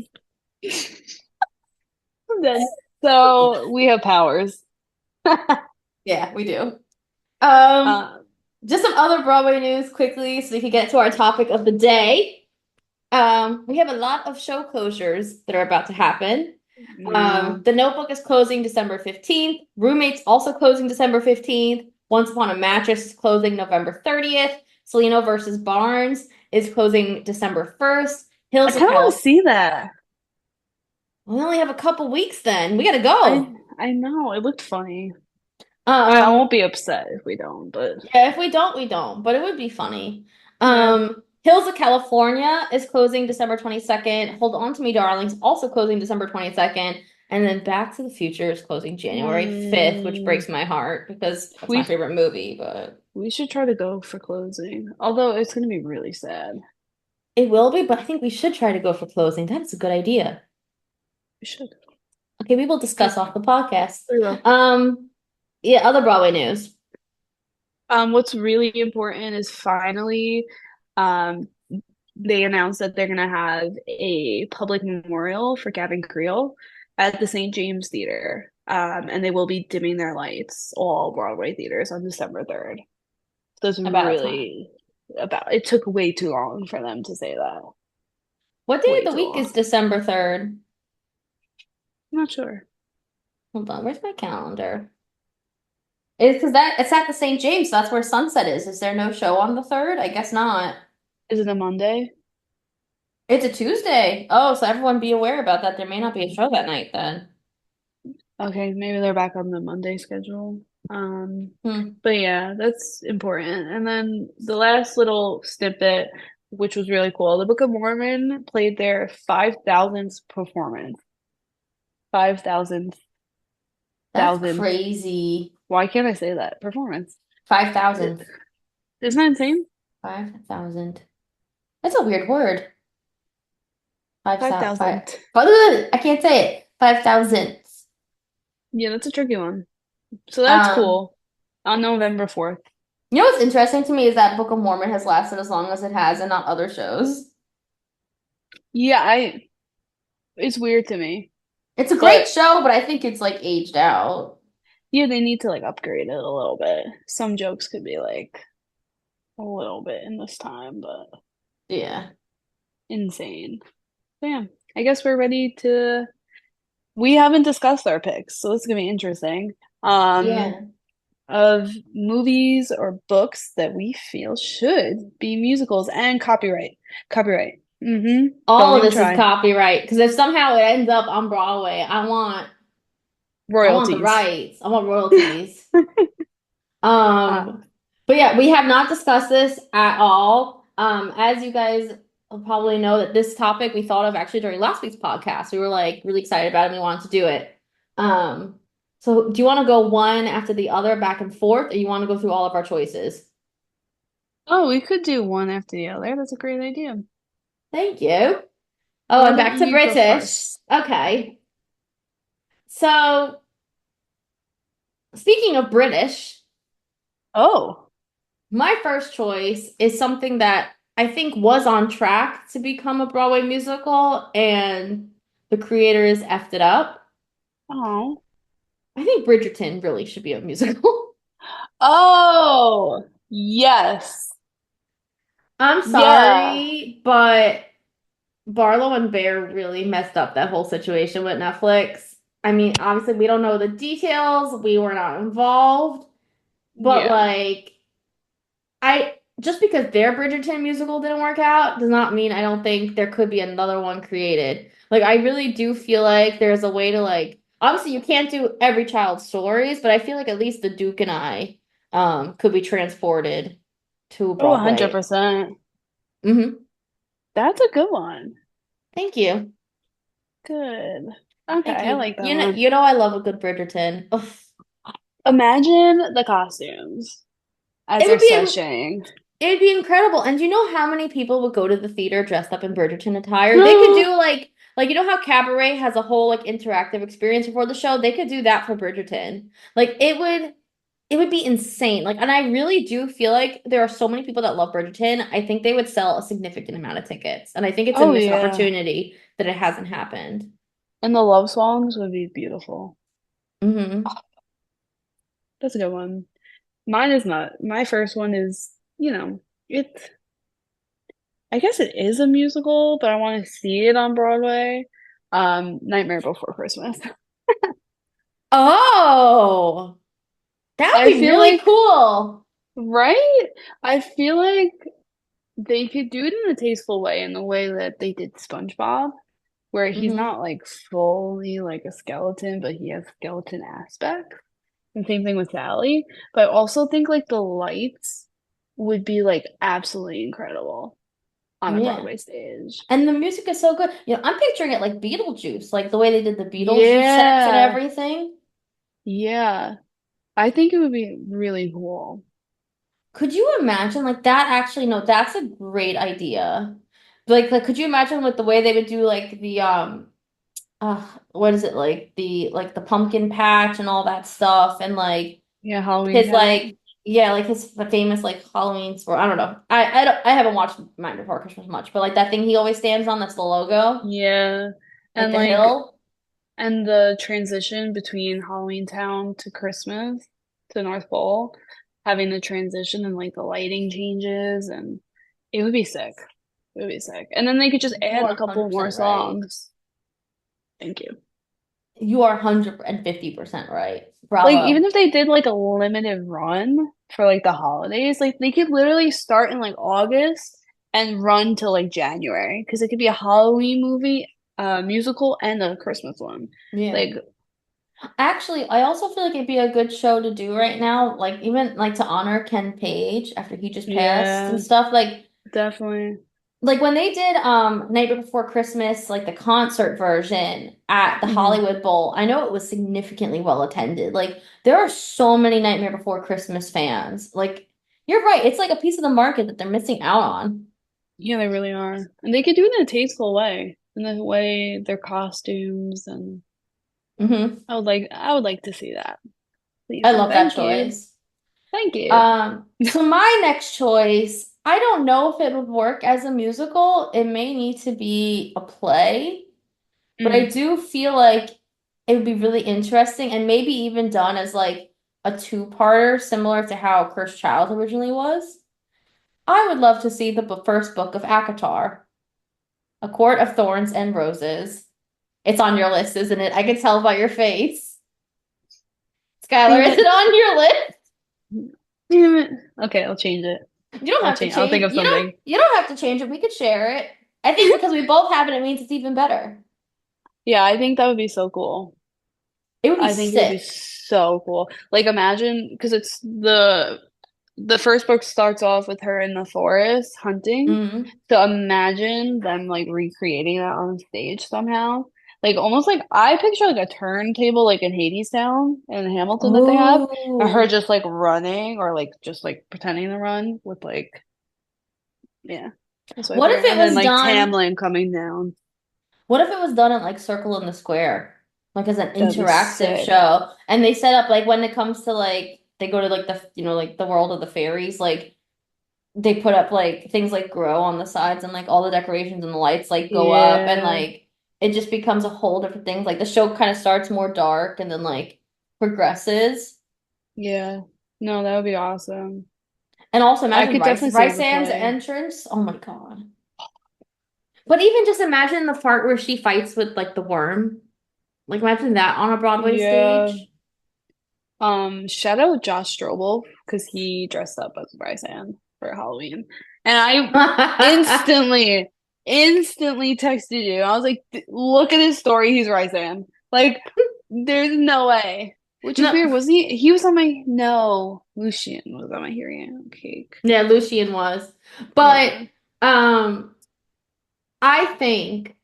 I'm dead. So we have powers. Yeah, we do. Um, Uh, just some other Broadway news quickly so we can get to our topic of the day. We have a lot of show closures that are about to happen. yeah. The Notebook is closing December 15th. Roommates also closing December 15th. Once Upon a Mattress is closing November 30th. Salino versus Barnes is closing December 1st. I Hills of kind of want to California. see that. We only have a couple weeks then. We gotta I go. I know it looked funny. I Um, won't be upset if we don't, but yeah, if we don't, we don't, but it would be funny. yeah. Hills of California is closing December 22nd. Hold On to Me, Darlings, also closing December 22nd. And then Back to the Future is closing January 5th, which Mm, breaks my heart because that's my we favorite movie, but we should try to go for closing. Although it's gonna be really sad. it will be, but I think we should try to go for closing. That is a good idea. We should. Okay, we will Okay, discuss off the podcast. we will. Um, yeah, other Broadway news. What's really important is finally, um, they announced that they're gonna have a public memorial for Gavin Creel at the St. James Theater. And they will be dimming their lights, all Broadway theaters, on December 3rd. So it's About time. really about, it took way too long for them to say that. What day of Way the too week long. is December 3rd? I'm not sure. Hold on, where's my calendar? It's because it's at the St. James. That's where Sunset is. Is there no show on the 3rd? I guess not. Is it a Monday? It's a Tuesday. Oh, so everyone be aware about that. There may not be a show that night then. Okay, maybe they're back on the Monday schedule. Hmm. But yeah, that's important. And then the last little snippet, which was really cool, the Book of Mormon played their 5,000th performance. 5,000th, That's thousandth. crazy. Why can't I say that? Performance. 5,000. Isn't that insane? 5,000. That's a weird word. 5,000. 5,000th. I can't say it. 5,000. Yeah, that's a tricky one. So that's Um, cool. On November 4th. you know what's interesting to me is that Book of Mormon has lasted as long as it has and not other shows. Yeah, it's weird to me. It's a great But show, but I think it's like aged out. yeah, they need to like upgrade it a little bit. Some jokes could be like a little bit in this time, but Yeah. insane. So yeah, I guess we're ready to. We haven't discussed our picks, so this is gonna be interesting. Um, Yeah. of movies or books that we feel should be musicals and copyright. Copyright. All Don't of even this is try. copyright because if somehow it ends up on Broadway, I want the Royalties. rights. I want royalties. Uh, Um, but yeah, we have not discussed this at all. As you guys will probably know that this topic we thought of actually during last week's podcast. We were like really excited about it and we wanted to do it. Um, so do you want to go one after the other back and forth, or you want to go through all of our choices? oh, we could do one after the other. That's a great idea. Thank you. Oh, Why and don't back to you go British. first? Okay. So speaking of British, Oh. my first choice is something that I think was on track to become a Broadway musical, and the creators effed it up. Oh. I think Bridgerton really should be a musical. Oh, yes. I'm Yeah. sorry, but Barlow and Bear really messed up that whole situation with Netflix. I mean, obviously, we don't know the details, we were not involved, but Yeah. like, I just because their Bridgerton musical didn't work out does not mean I don't think there could be another one created. Like I really do feel like there's a way to like obviously you can't do every child's stories, but I feel like at least the Duke and I could be transported to Oh, Broadway. 100%. Hmm. That's a good one. Thank you. Good. Okay, Thank I you. like that one. You know I love a good Bridgerton. Ugh. Imagine the costumes as It they're would be seshing. It'd be incredible. And do you know how many people would go to the theater dressed up in Bridgerton attire? They could No. do like you know how Cabaret has a whole like interactive experience before the show? They could do that for Bridgerton. Like it would be insane. Like and I really do feel like there are so many people that love Bridgerton. I think they would sell a significant amount of tickets. And I think it's a Oh missed yeah. opportunity that it hasn't happened. And the love songs would be beautiful. Hmm. That's a good one. Mine is not. My first one is, it's, I guess it is a musical, but I want to see it on Broadway. Nightmare Before Christmas. Oh, that would I be feel really like, cool. right? I feel like they could do it in a tasteful way, in the way that they did SpongeBob, where he's Hmm. not like fully like a skeleton, but he has skeleton aspects. And same thing with Sally. But I also think like the lights would be like absolutely incredible on a Yeah. Broadway stage. And the music is so good. I'm picturing it like Beetlejuice, like the way they did the Beetlejuice sets and Yeah. everything. Yeah. I think it would be really cool. Could you imagine like that actually no, that's a great idea. Like could you imagine with the way they would do like the what is it like the pumpkin patch and all that stuff and like Yeah, Halloween his Town. like yeah, like his famous like Halloween store. I don't know. I haven't watched Mine Before Christmas much, but like that thing he always stands on, that's the logo, Yeah. like And the like hill. and the transition between Halloween Town to Christmas to North Pole, having the transition and like the lighting changes and it would be sick. It would be sick. And then they could just You add a are couple more 100% right. songs. Thank you. You are 150% right. Like even Bravo. if they did like a limited run for like the holidays, like they could literally start in like August and run till like January because it could be a Halloween movie, musical, and a Christmas one. Yeah. Like, Actually, I also feel like it'd be a good show to do right now, like even like to honor Ken Page after he just passed and yeah, stuff. definitely. Like when they did Night Before Christmas, like the concert version at the Hmm. Hollywood Bowl, I know it was significantly well attended. Like there are so many Nightmare Before Christmas fans. Like you're right, it's like a piece of the market that they're missing out on. Yeah, they really are, and they could do it in a tasteful way, in the way their costumes, and Hmm. I would like to see that, I please and love that thank you, choice. thank you. So my next choice, I don't know if it would work as a musical. It may need to be a play, but I Mm. do feel like it would be really interesting and maybe even done as like a two-parter, similar to how Cursed Child originally was. I would love to see the first book of ACOTAR, A Court of Thorns and Roses. It's on your list, isn't it? I can tell by your face. Skylar, Damn is it. it on your list? Damn it. Okay, I'll change it. You don't have to I'll think change. of something. You don't have to change it. We could share it. I think because we both have it, it means it's even better. Yeah, I think that would be so cool. It would be I think it would be sick. so cool. Like imagine because it's the first book starts off with her in the forest hunting. Hmm. So imagine them like recreating that on stage somehow. Like almost like I picture like a turntable like in Hadestown and Hamilton that they have, and her Oh. just like running or like just like pretending to run with like yeah. That's what I What figure. if it And then was like done? Tamlin coming down. What if it was done at like Circle in the Square? Like as an That'd be interactive sick. show. And they set up like when it comes to like they go to like like the world of the fairies, like they put up like things like grow on the sides and like all the decorations and the lights like go up and Yeah. like it just becomes a whole different thing. Like the show kind of starts more dark and then like progresses. Yeah. No, that would be awesome. And also I imagine could definitely see it as a Ricean's play. entrance. Oh my God. But even just imagine the part where she fights with like the worm. Like imagine that on a Broadway Yeah. stage. Shout out Josh Strobel because he dressed up as Bryce Ann for Halloween. And I instantly texted you. I was like, look at his story, he's Bryce Ann. Like, there's no way. Which is No, weird. Wasn't he? He was on my no, Lucian was on my hearing cake. yeah, Lucian was. But Yeah. um I think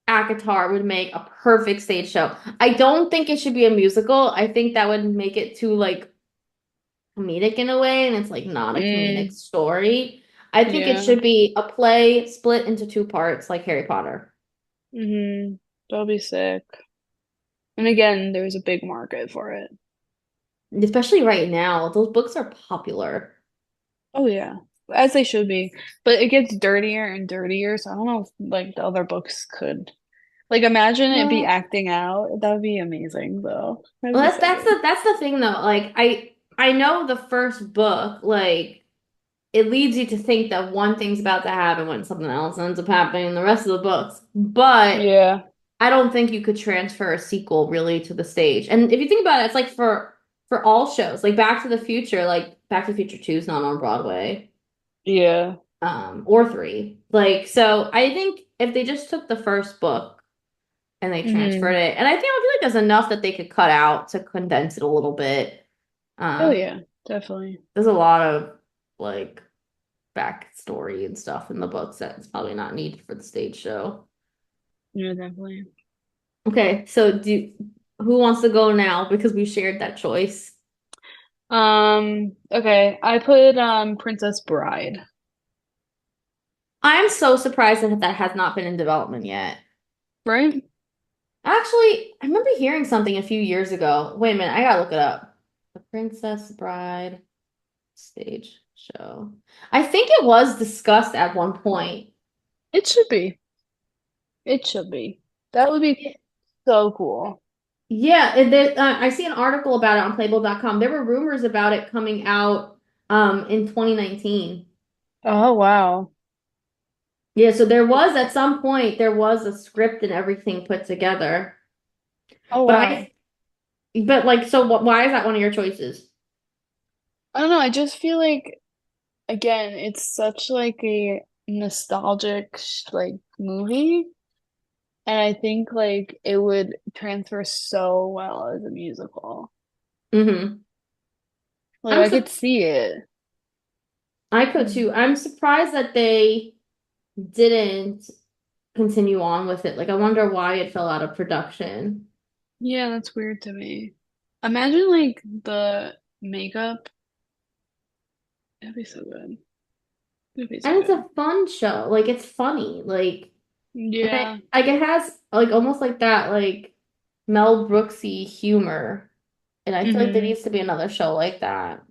Akatar would make a perfect stage show. I don't think it should be a musical. I think that would make it too like comedic in a way, and it's like not a comedic Mm, story. I think it yeah. should be a play split into two parts, like Harry Potter. Mm-hmm. That'll be sick. And again, there's a big market for it. Especially right now, those books are popular. Oh yeah, as they should be. But it gets dirtier and dirtier, so I don't know if like the other books could. Like imagine it be Well, acting out. That would be amazing though. That'd well, be that's so that's good. the that's the thing though. Like I know the first book, like it leads you to think that one thing's about to happen when something else ends up happening in the rest of the books. But Yeah. I don't think you could transfer a sequel really to the stage. And if you think about it, it's like for all shows, like Back to the Future, like Back to the Future 2 is not on Broadway, Yeah. or 3. Like, so I think if they just took the first book and they transferred Hmm. it, and I feel like there's enough that they could cut out to condense it a little bit. Oh Um, yeah, definitely. there's a lot of like backstory and stuff in the books that's probably not needed for the stage show. Yeah, definitely. Okay, so do who wants to go now because we shared that choice? Okay. I put Princess Bride. I'm so surprised that that has not been in development yet. Right? Actually, I remember hearing something a few years ago. Wait a minute, I gotta look it up. The Princess Bride stage show. I think it was discussed at one point. It should be. It should be. That would be so cool. Yeah, I see an article about it on Playboy.com. There were rumors about it coming out in 2019. Oh wow. Yeah, so there was at some point there was a script and everything put together. Oh But wow. I but like so why is that one of your choices? I don't know. I just feel like again, it's such like a nostalgic like movie, and I think like it would transfer so well as a musical. Hmm. Like I'm I su could see it. I could too. Mm. I'm surprised that they didn't continue on with it. Like I wonder why it fell out of production. Yeah, that's weird to me. Imagine like the makeup. It'd be so good. It'd be so And it's good. a fun show. Like it's funny. Yeah. Like it has like almost like that like Mel Brooksy humor. And I feel like there Hmm. needs to be another show like that.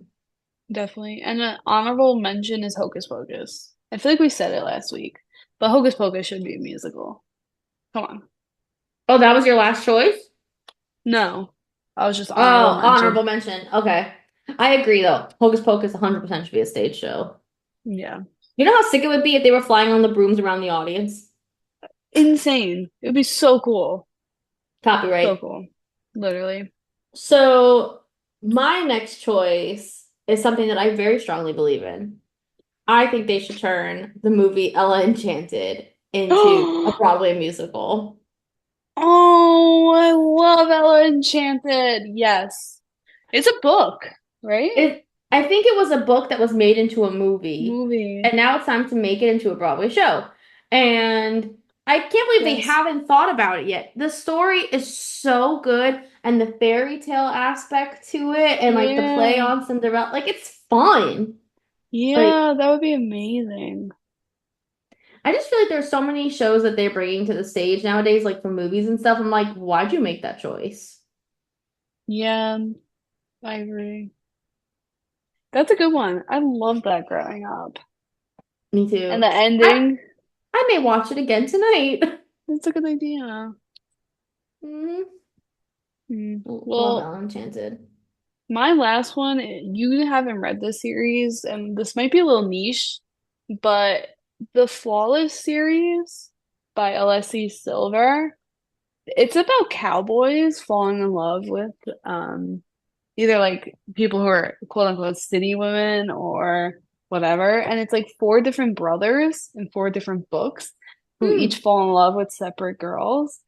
Definitely. And an honorable mention is Hocus Pocus. I feel like we said it last week, but Hocus Pocus should be a musical. Come on. Oh, that was your last choice? No, I was just Oh, honorable mention. honorable mention. Okay. I agree though. Hocus Pocus 100% should be a stage show. Yeah. You know how sick it would be if they were flying on the brooms around the audience? Insane. It would be so cool. So Copyright. cool. Literally. So, my next choice is something that I very strongly believe in. I think they should turn the movie Ella Enchanted into a Broadway musical. Oh, I love Ella Enchanted. Yes. It's a book, right? I think it was a book that was made into a movie, Movie. and now it's time to make it into a Broadway show. And I can't believe they Yes. haven't thought about it yet. The story is so good, and the fairy tale aspect to it, and like the play Yeah. on Cinderella, like it's fun. Like Yeah, that would be amazing. I just feel like there's so many shows that they're bringing to the stage nowadays, like for movies and stuff. I'm like, why'd you make that choice? Yeah, I agree. That's a good one. I love that growing up. Me And too. the I ending, I may watch it again tonight. that's a good idea. Mhm. Hmm. Love Well, Ellen Enchanted. my last one, you haven't read this series, and this might be a little niche, but the Flawless series by Alessi Silver, it's about cowboys falling in love with either like people who are quote unquote city women or whatever. And it's like four different brothers in four different books who each Hmm. fall in love with separate girls.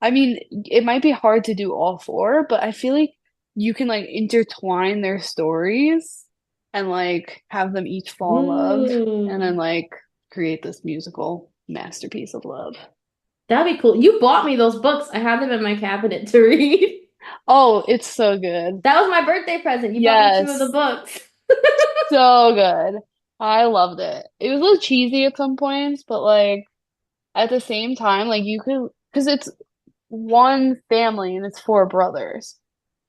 I mean, it might be hard to do all four, but I feel like you can like intertwine their stories and like have them each fall in love and Ooh. then like create this musical masterpiece of love. That'd be cool. You bought me those books. I have them in my cabinet to read. Oh, it's so good. That was my birthday present. You bought me two of the Yes, books. so good. I loved it. It was a little cheesy at some points, but like at the same time, like you could, because it's one family and it's four brothers.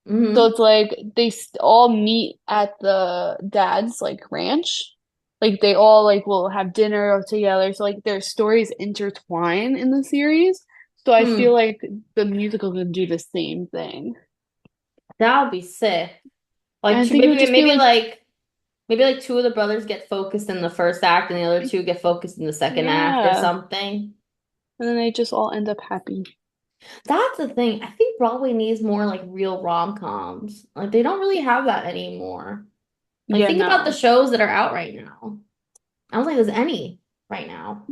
So Hmm. it's like they all meet at the dad's like ranch. Like they all like will have dinner together. So like their stories intertwine in the series. So I feel Hmm. like the musical could do the same thing. That would be sick. And Like I two, think it would maybe just be like, maybe like two of the brothers get focused in the first act and the other two get focused in the second act or yeah. something. And then they just all end up happy. That's the thing. I think Broadway needs more like real rom-coms. Like they don't really have that anymore. Like Yeah, think about the no. shows that are out right now. I don't think there's any right now.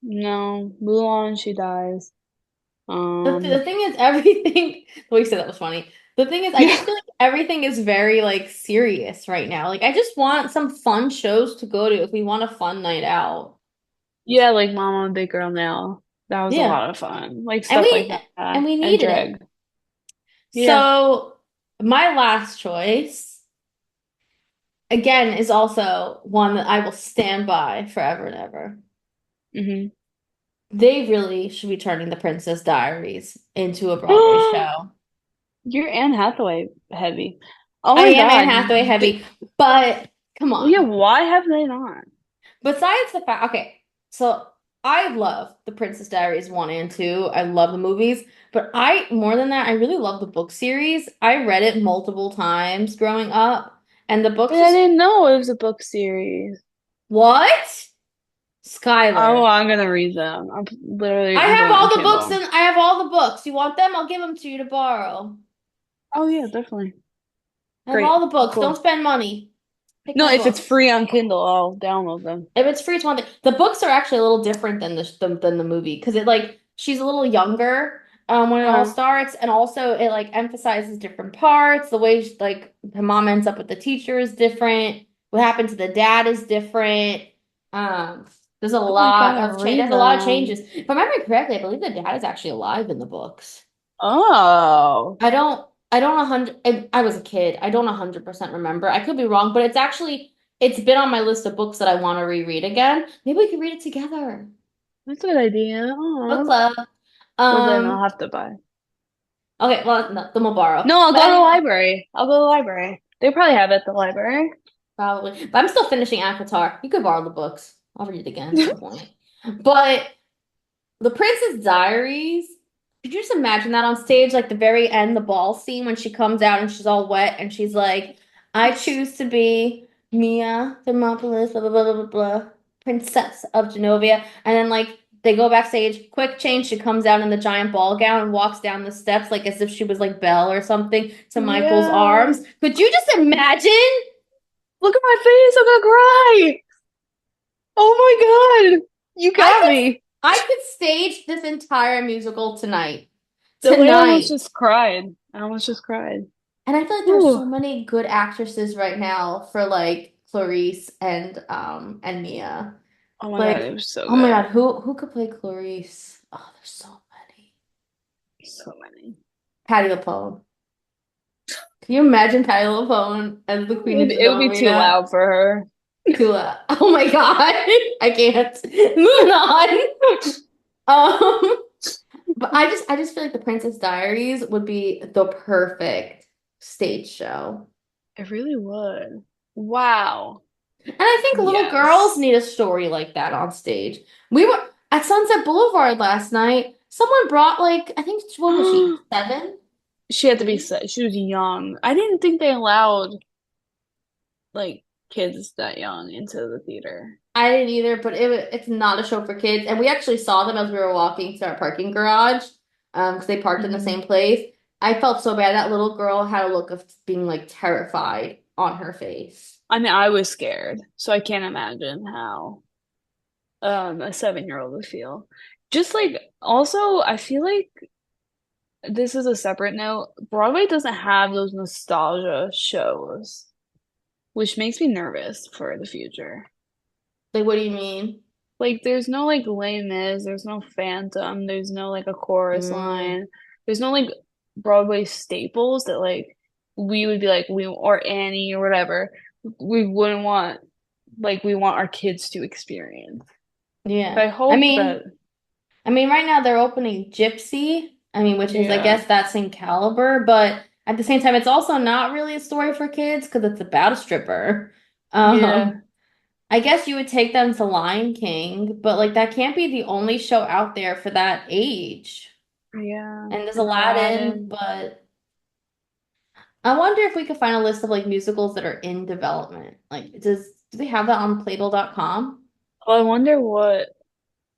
No. Mulan, she dies. The Um, thing is everything the way you said that was funny. The thing is I yeah. just feel like everything is very like serious right now. Like I just want some fun shows to go to if we want a fun night out. Yeah, like Mama and Big Girl Now. That was a Yeah. lot of fun. Like And stuff like we that. and we And needed it. drag. Yeah. So my last choice again is also one that I will stand by forever and ever. Hmm. They really should be turning The Princess Diaries into a Broadway show. You're Anne Hathaway heavy. Oh I my am Anne God. Hathaway heavy, but come Yeah, on. why have they not? Besides the fact, okay, so I love The Princess Diaries 1 and 2. I love the movies, but more than that, I really love the book series. I read it multiple times growing up, and the books Wait, I just, didn't know it was a book series. what? Oh, Skylar. I'm gonna read them. I'm literally I I'm have going on all the books Kindle. and I have all the books. You want them? I'll give them to you to borrow. Oh yeah, definitely. I have all Great. the books. Don't Cool. spend money. Take No, my if it's books. free on Kindle, I'll download them. If it's free, it's one thing. The books are actually a little different than the movie because it like she's a little younger when it all Uh, starts, and also it like emphasizes different parts. The way like her mom ends up with the teacher is different. What happened to the dad is different. Um, there's a oh, I lot gotta of change. read There's a lot of them. changes. If I remember correctly, I believe the dad is actually alive in the books. Oh. I don't 100 I was a kid. I don't 100% remember. I could be wrong, but it's been on my list of books that I want to reread again. Maybe we could read it together. That's a good idea. Book Aw. club. Well, then I'll Um, have to buy. okay, well, no, then we'll borrow. No, I'll But go to the anyway, library. I'll go to the library. They probably have it at the library. probably. But I'm still finishing Avatar. You could borrow the books. I'll read it again at some point. But The Princess Diaries, could you just imagine that on stage, like the very end, the ball scene when she comes out and she's all wet and she's like, I choose to be Mia Thermopolis, blah, blah, blah, blah, blah, blah, Princess of Genovia. And then, like, they go backstage, quick change, she comes out in the giant ball gown and walks down the steps like as if she was like Belle or something to Michael's Yeah. arms. Could you just imagine? Look at my face. I'm gonna cry. Oh my God. You I got could me. I could stage this entire musical tonight. The way I almost Tonight. just cried. I almost just cried. And I feel like there's Ooh. so many good actresses right now for like Clarice and Mia. Oh my God, it Like, was so oh my good. God, who could play Clarice? Oh, there's so many. So many. Patti LuPone. Can you imagine Patti LuPone as the Queen of It would be too Genovia? loud for her. Tula. Oh my God. I can't. Moving on. But I just feel like The Princess Diaries would be the perfect stage show. It really would. Wow. And I think little girls Yes. need a story like that on stage. We were at Sunset Boulevard last night. Someone brought like, I think, what was she, 7? She had to be 8? set. She was young. I didn't think they allowed like kids that young into the theater. I didn't either, but it's not a show for kids. And we actually saw them as we were walking to our parking garage, because they parked in the Hmm. same place. I felt so bad. That little girl had a look of being like terrified on her face. I mean, I was scared, so I can't imagine how a 7-year-old would feel. Just like also, I feel like this is a separate note. Broadway doesn't have those nostalgia shows, which makes me nervous for the future. Like, what do you mean? Like, there's no like Les Mis, there's no Phantom, there's no like a chorus Mm, line, there's no like Broadway staples that like we would be like we or Annie or whatever we wouldn't want like we want our kids to experience. So yeah. I hope that I mean, right now they're opening Gypsy. I mean, which is, I yeah guess, that same caliber, but at the same time, it's also not really a story for kids because it's about a stripper. yeah Um, I guess you would take them to Lion King, but like that can't be the only show out there for that age. Yeah, And there's and Aladdin, Aladdin. but I wonder if we could find a list of like musicals that are in development. Like, do they have that on Playbill.com? Well, I wonder what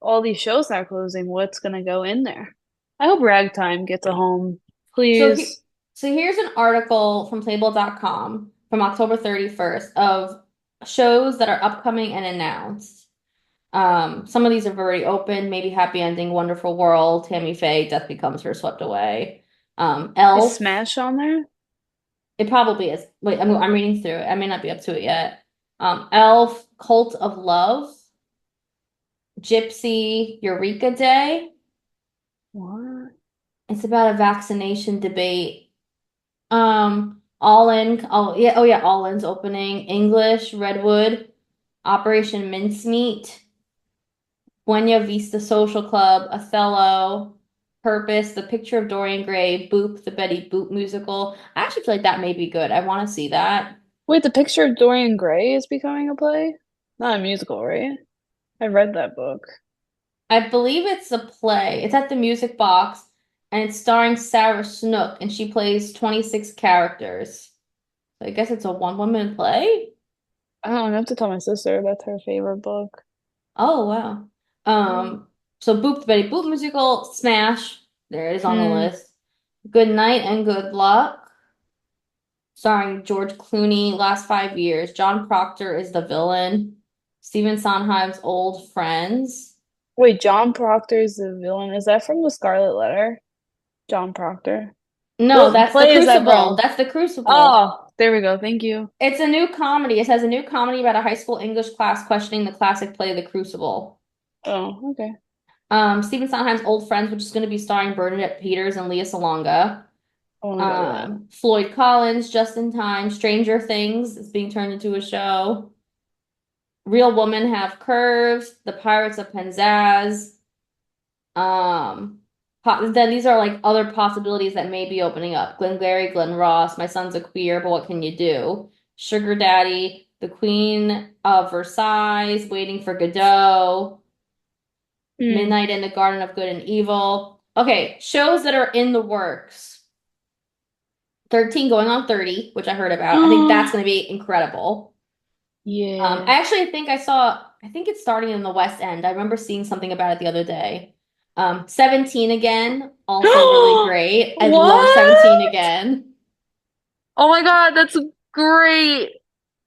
all these shows are closing. What's gonna go in there? I hope Ragtime gets a home, So he, please. so here's an article from Playbill.com from October 31st of shows that are upcoming and announced. Some of these have already opened, maybe Happy Ending, Wonderful World, Tammy Faye, Death Becomes Her, Swept Away. Is Elf, Smash on there? it probably is. Wait, I'm reading through it. I may not be up to it yet. Elf, Cult of Love, Gypsy, Eureka Day. What? It's about a vaccination debate. All in. Oh yeah, All In's opening. English, Redwood, Operation Mincemeat, Buena Vista Social Club, Othello, Purpose, The Picture of Dorian Gray, Boop, the Betty Boop musical. I actually feel like that may be good. I want to see that. Wait, the picture of Dorian Gray is becoming a play? Not a musical, right? I read that book. I believe it's a play. It's at the Music Box, and it's starring Sarah Snook, and she plays 26 characters. So I guess it's a one-woman play. I don't know, I have to tell my sister that's her favorite book. Oh wow. Mm. So Boop the Betty Boop musical, Smash. There it is on the Hmm. list. Good Night and Good Luck, starring George Clooney. Last 5 years. John Proctor is the villain. Stephen Sondheim's old friends. Wait, John Proctor's the villain. Is that from the Scarlet Letter? John Proctor. No, What that's The play is that Crucible. from? That's The Crucible. Oh, there we go. Thank you. It's a new comedy. It has a new comedy about a high school English class questioning the classic play The Crucible. Oh, okay. Stephen Sondheim's old friends, which is going to be starring Bernadette Peters and Leah Salonga. I want to go to that. Floyd Collins, Just in Time, Stranger Things is being turned into a show. Real Women Have Curves, The Pirates of Penzaz. Um, then these are like other possibilities that may be opening up. Glengarry Glen Ross, My Son's a Queer, but what can you do? Sugar Daddy, The Queen of Versailles, Waiting for Godot, Hmm. Midnight in the Garden of Good and Evil. Okay, shows that are in the works. 13 going on 30, which I heard about. I think that's going to be incredible. Yeah. I think I think it's starting in the West End. I remember seeing something about it the other day. 17 again, also really great. I love 17 What? again. Oh my God, that's great.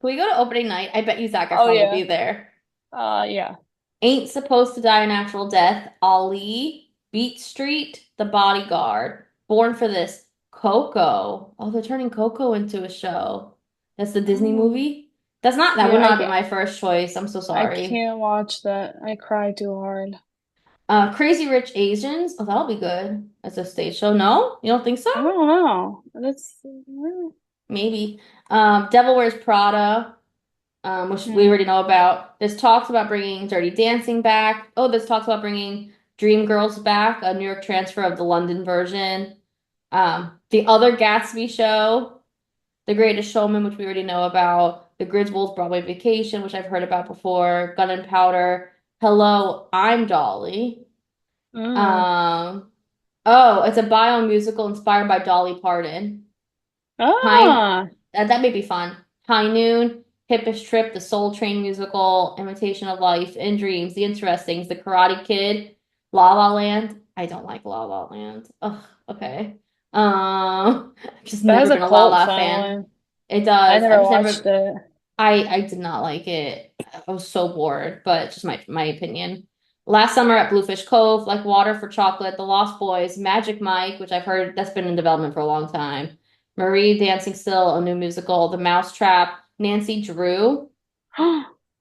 Can we go to opening night? I bet you Zac Oh Efron will yeah. be there. Yeah. Ain't Supposed to Die a Natural Death, Ali, Beat Street, The Bodyguard, Born for This, Coco. Oh, they're turning Coco into a show. That's the Disney Oh. movie? That would Yeah, not be my first choice. I'm so I sorry. can't watch that. I cry too hard. Crazy Rich Asians. Oh, that'll be good as a stage show. No? You don't think so? I don't know. That's Maybe. Devil Wears Prada, which we hmm. already know about. There's talks about bringing Dirty Dancing back. Oh, there's talks about bringing Dreamgirls back, a New York transfer of the London version. The Other Gatsby show, The Greatest Showman, which we already know about. The Griswolds Broadway Vacation, which I've heard about before. Gun and Powder. Hello, I'm Dolly. Oh. Um, oh, it's a bio musical inspired by Dolly Parton. High, Ah. that may be fun. High Noon, Hippish Trip, The Soul Train musical, Imitation of Life, In Dreams, The Interestings, The Karate Kid, La La Land. I don't like La La Land. Ugh, okay. I've just That never has a been a La cult La fan. following. It I does. I've never just watched never. it. I did not like it. I was so bored, but it's just my opinion. Last summer at Bluefish Cove, Like Water for Chocolate, The Lost Boys, Magic Mike, which I've heard that's been in development for a long time. Marie Dancing Still, a new musical, The Mousetrap, Nancy Drew,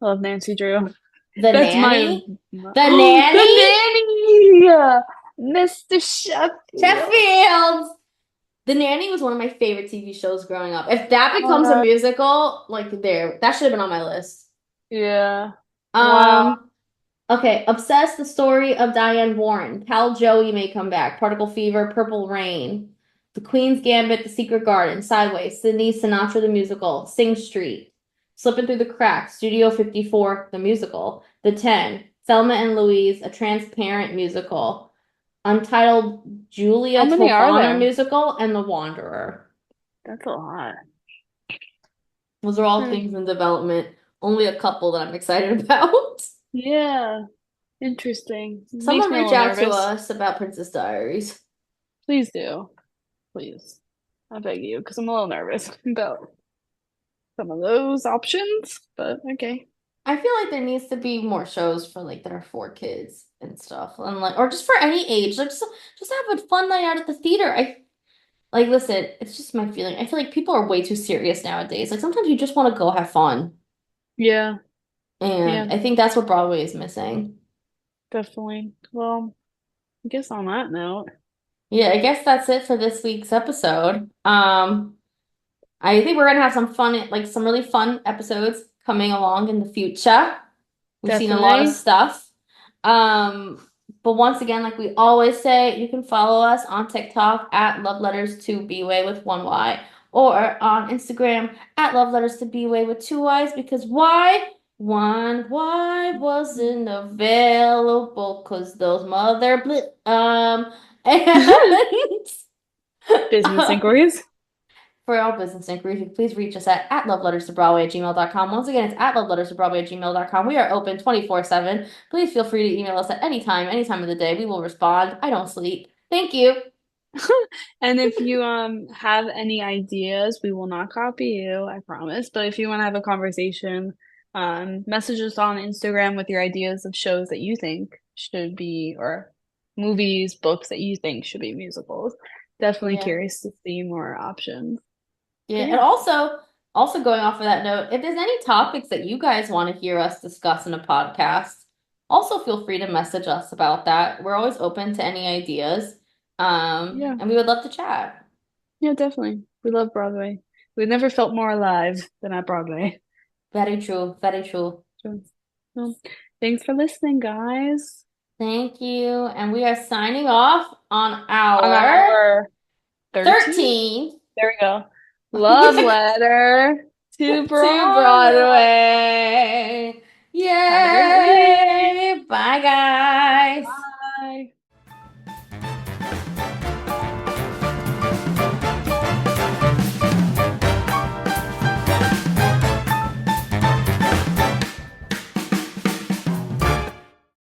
Love Nancy Drew. The That's Nanny, The the Nanny, nanny, Mr. Sheffield. Sheffield. The Nanny was one of my favorite TV shows growing up. If that becomes a Uh, musical, like there, that should have been on my list. yeah. Wow. Um, Okay, Obsessed, the story of Diane Warren. Pal Joey may come back. Particle Fever, Purple Rain. The Queen's Gambit, The Secret Garden. Sideways, Sydney Sinatra, the musical. Sing Street. Slipping Through the Cracks. Studio 54, the musical. The 10. Thelma and Louise, a transparent musical. Untitled How Julia many are Tofana there? musical, and The Wanderer. That's a lot. Those are all Hmm. things in development. Only a couple that I'm excited about. Yeah, interesting. Makes Someone me a reach little out to nervous. us about Princess Diaries. Please do. Please. I beg you, because I'm a little nervous about some of those options, but okay. I feel like there needs to be more shows for like that are for kids and stuff, and like or just for any age. Like just have a fun night out at the theater. I like listen. It's just my feeling. I feel like people are way too serious nowadays. Like sometimes you just want to go have fun, Yeah, yeah, and I think that's what Broadway is missing. definitely. Well, I guess on that note, Yeah, I guess that's it for this week's episode. I think we're gonna have some fun, like some really fun episodes coming along in the future. We've seen a lot of definitely. stuff. Um, but once again, like we always say, you can follow us on TikTok at Love Letters to Bway with one Y, or on Instagram at Love Letters to Bway with two Ys, because why? One Y wasn't available because those mother blip. And Business inquiries. for all business inquiries, please reach us at loveletterstobroadway@gmail.com. Once again, it's at loveletterstobroadway@gmail.com. We are open 24/7. Please feel free to email us at any time of the day. We will respond. I don't sleep. Thank you. And if you have any ideas, we will not copy you, I promise. But if you want to have a conversation, message us on Instagram with your ideas of shows that you think should be, or movies, books that you think should be musicals. Definitely Yeah. curious to see more options. Yeah. But And yeah, also going off of that note, if there's any topics that you guys want to hear us discuss in a podcast, also feel free to message us about that. We're always open to any ideas. yeah, And we would love to chat. yeah, definitely. We love Broadway. We've never felt more alive than at Broadway. Very true. Very true. So, well, thanks for listening, guys. Thank you. And we are signing off on On our our 13th. 13th There we go. Love to letter to Broadway. Broadway.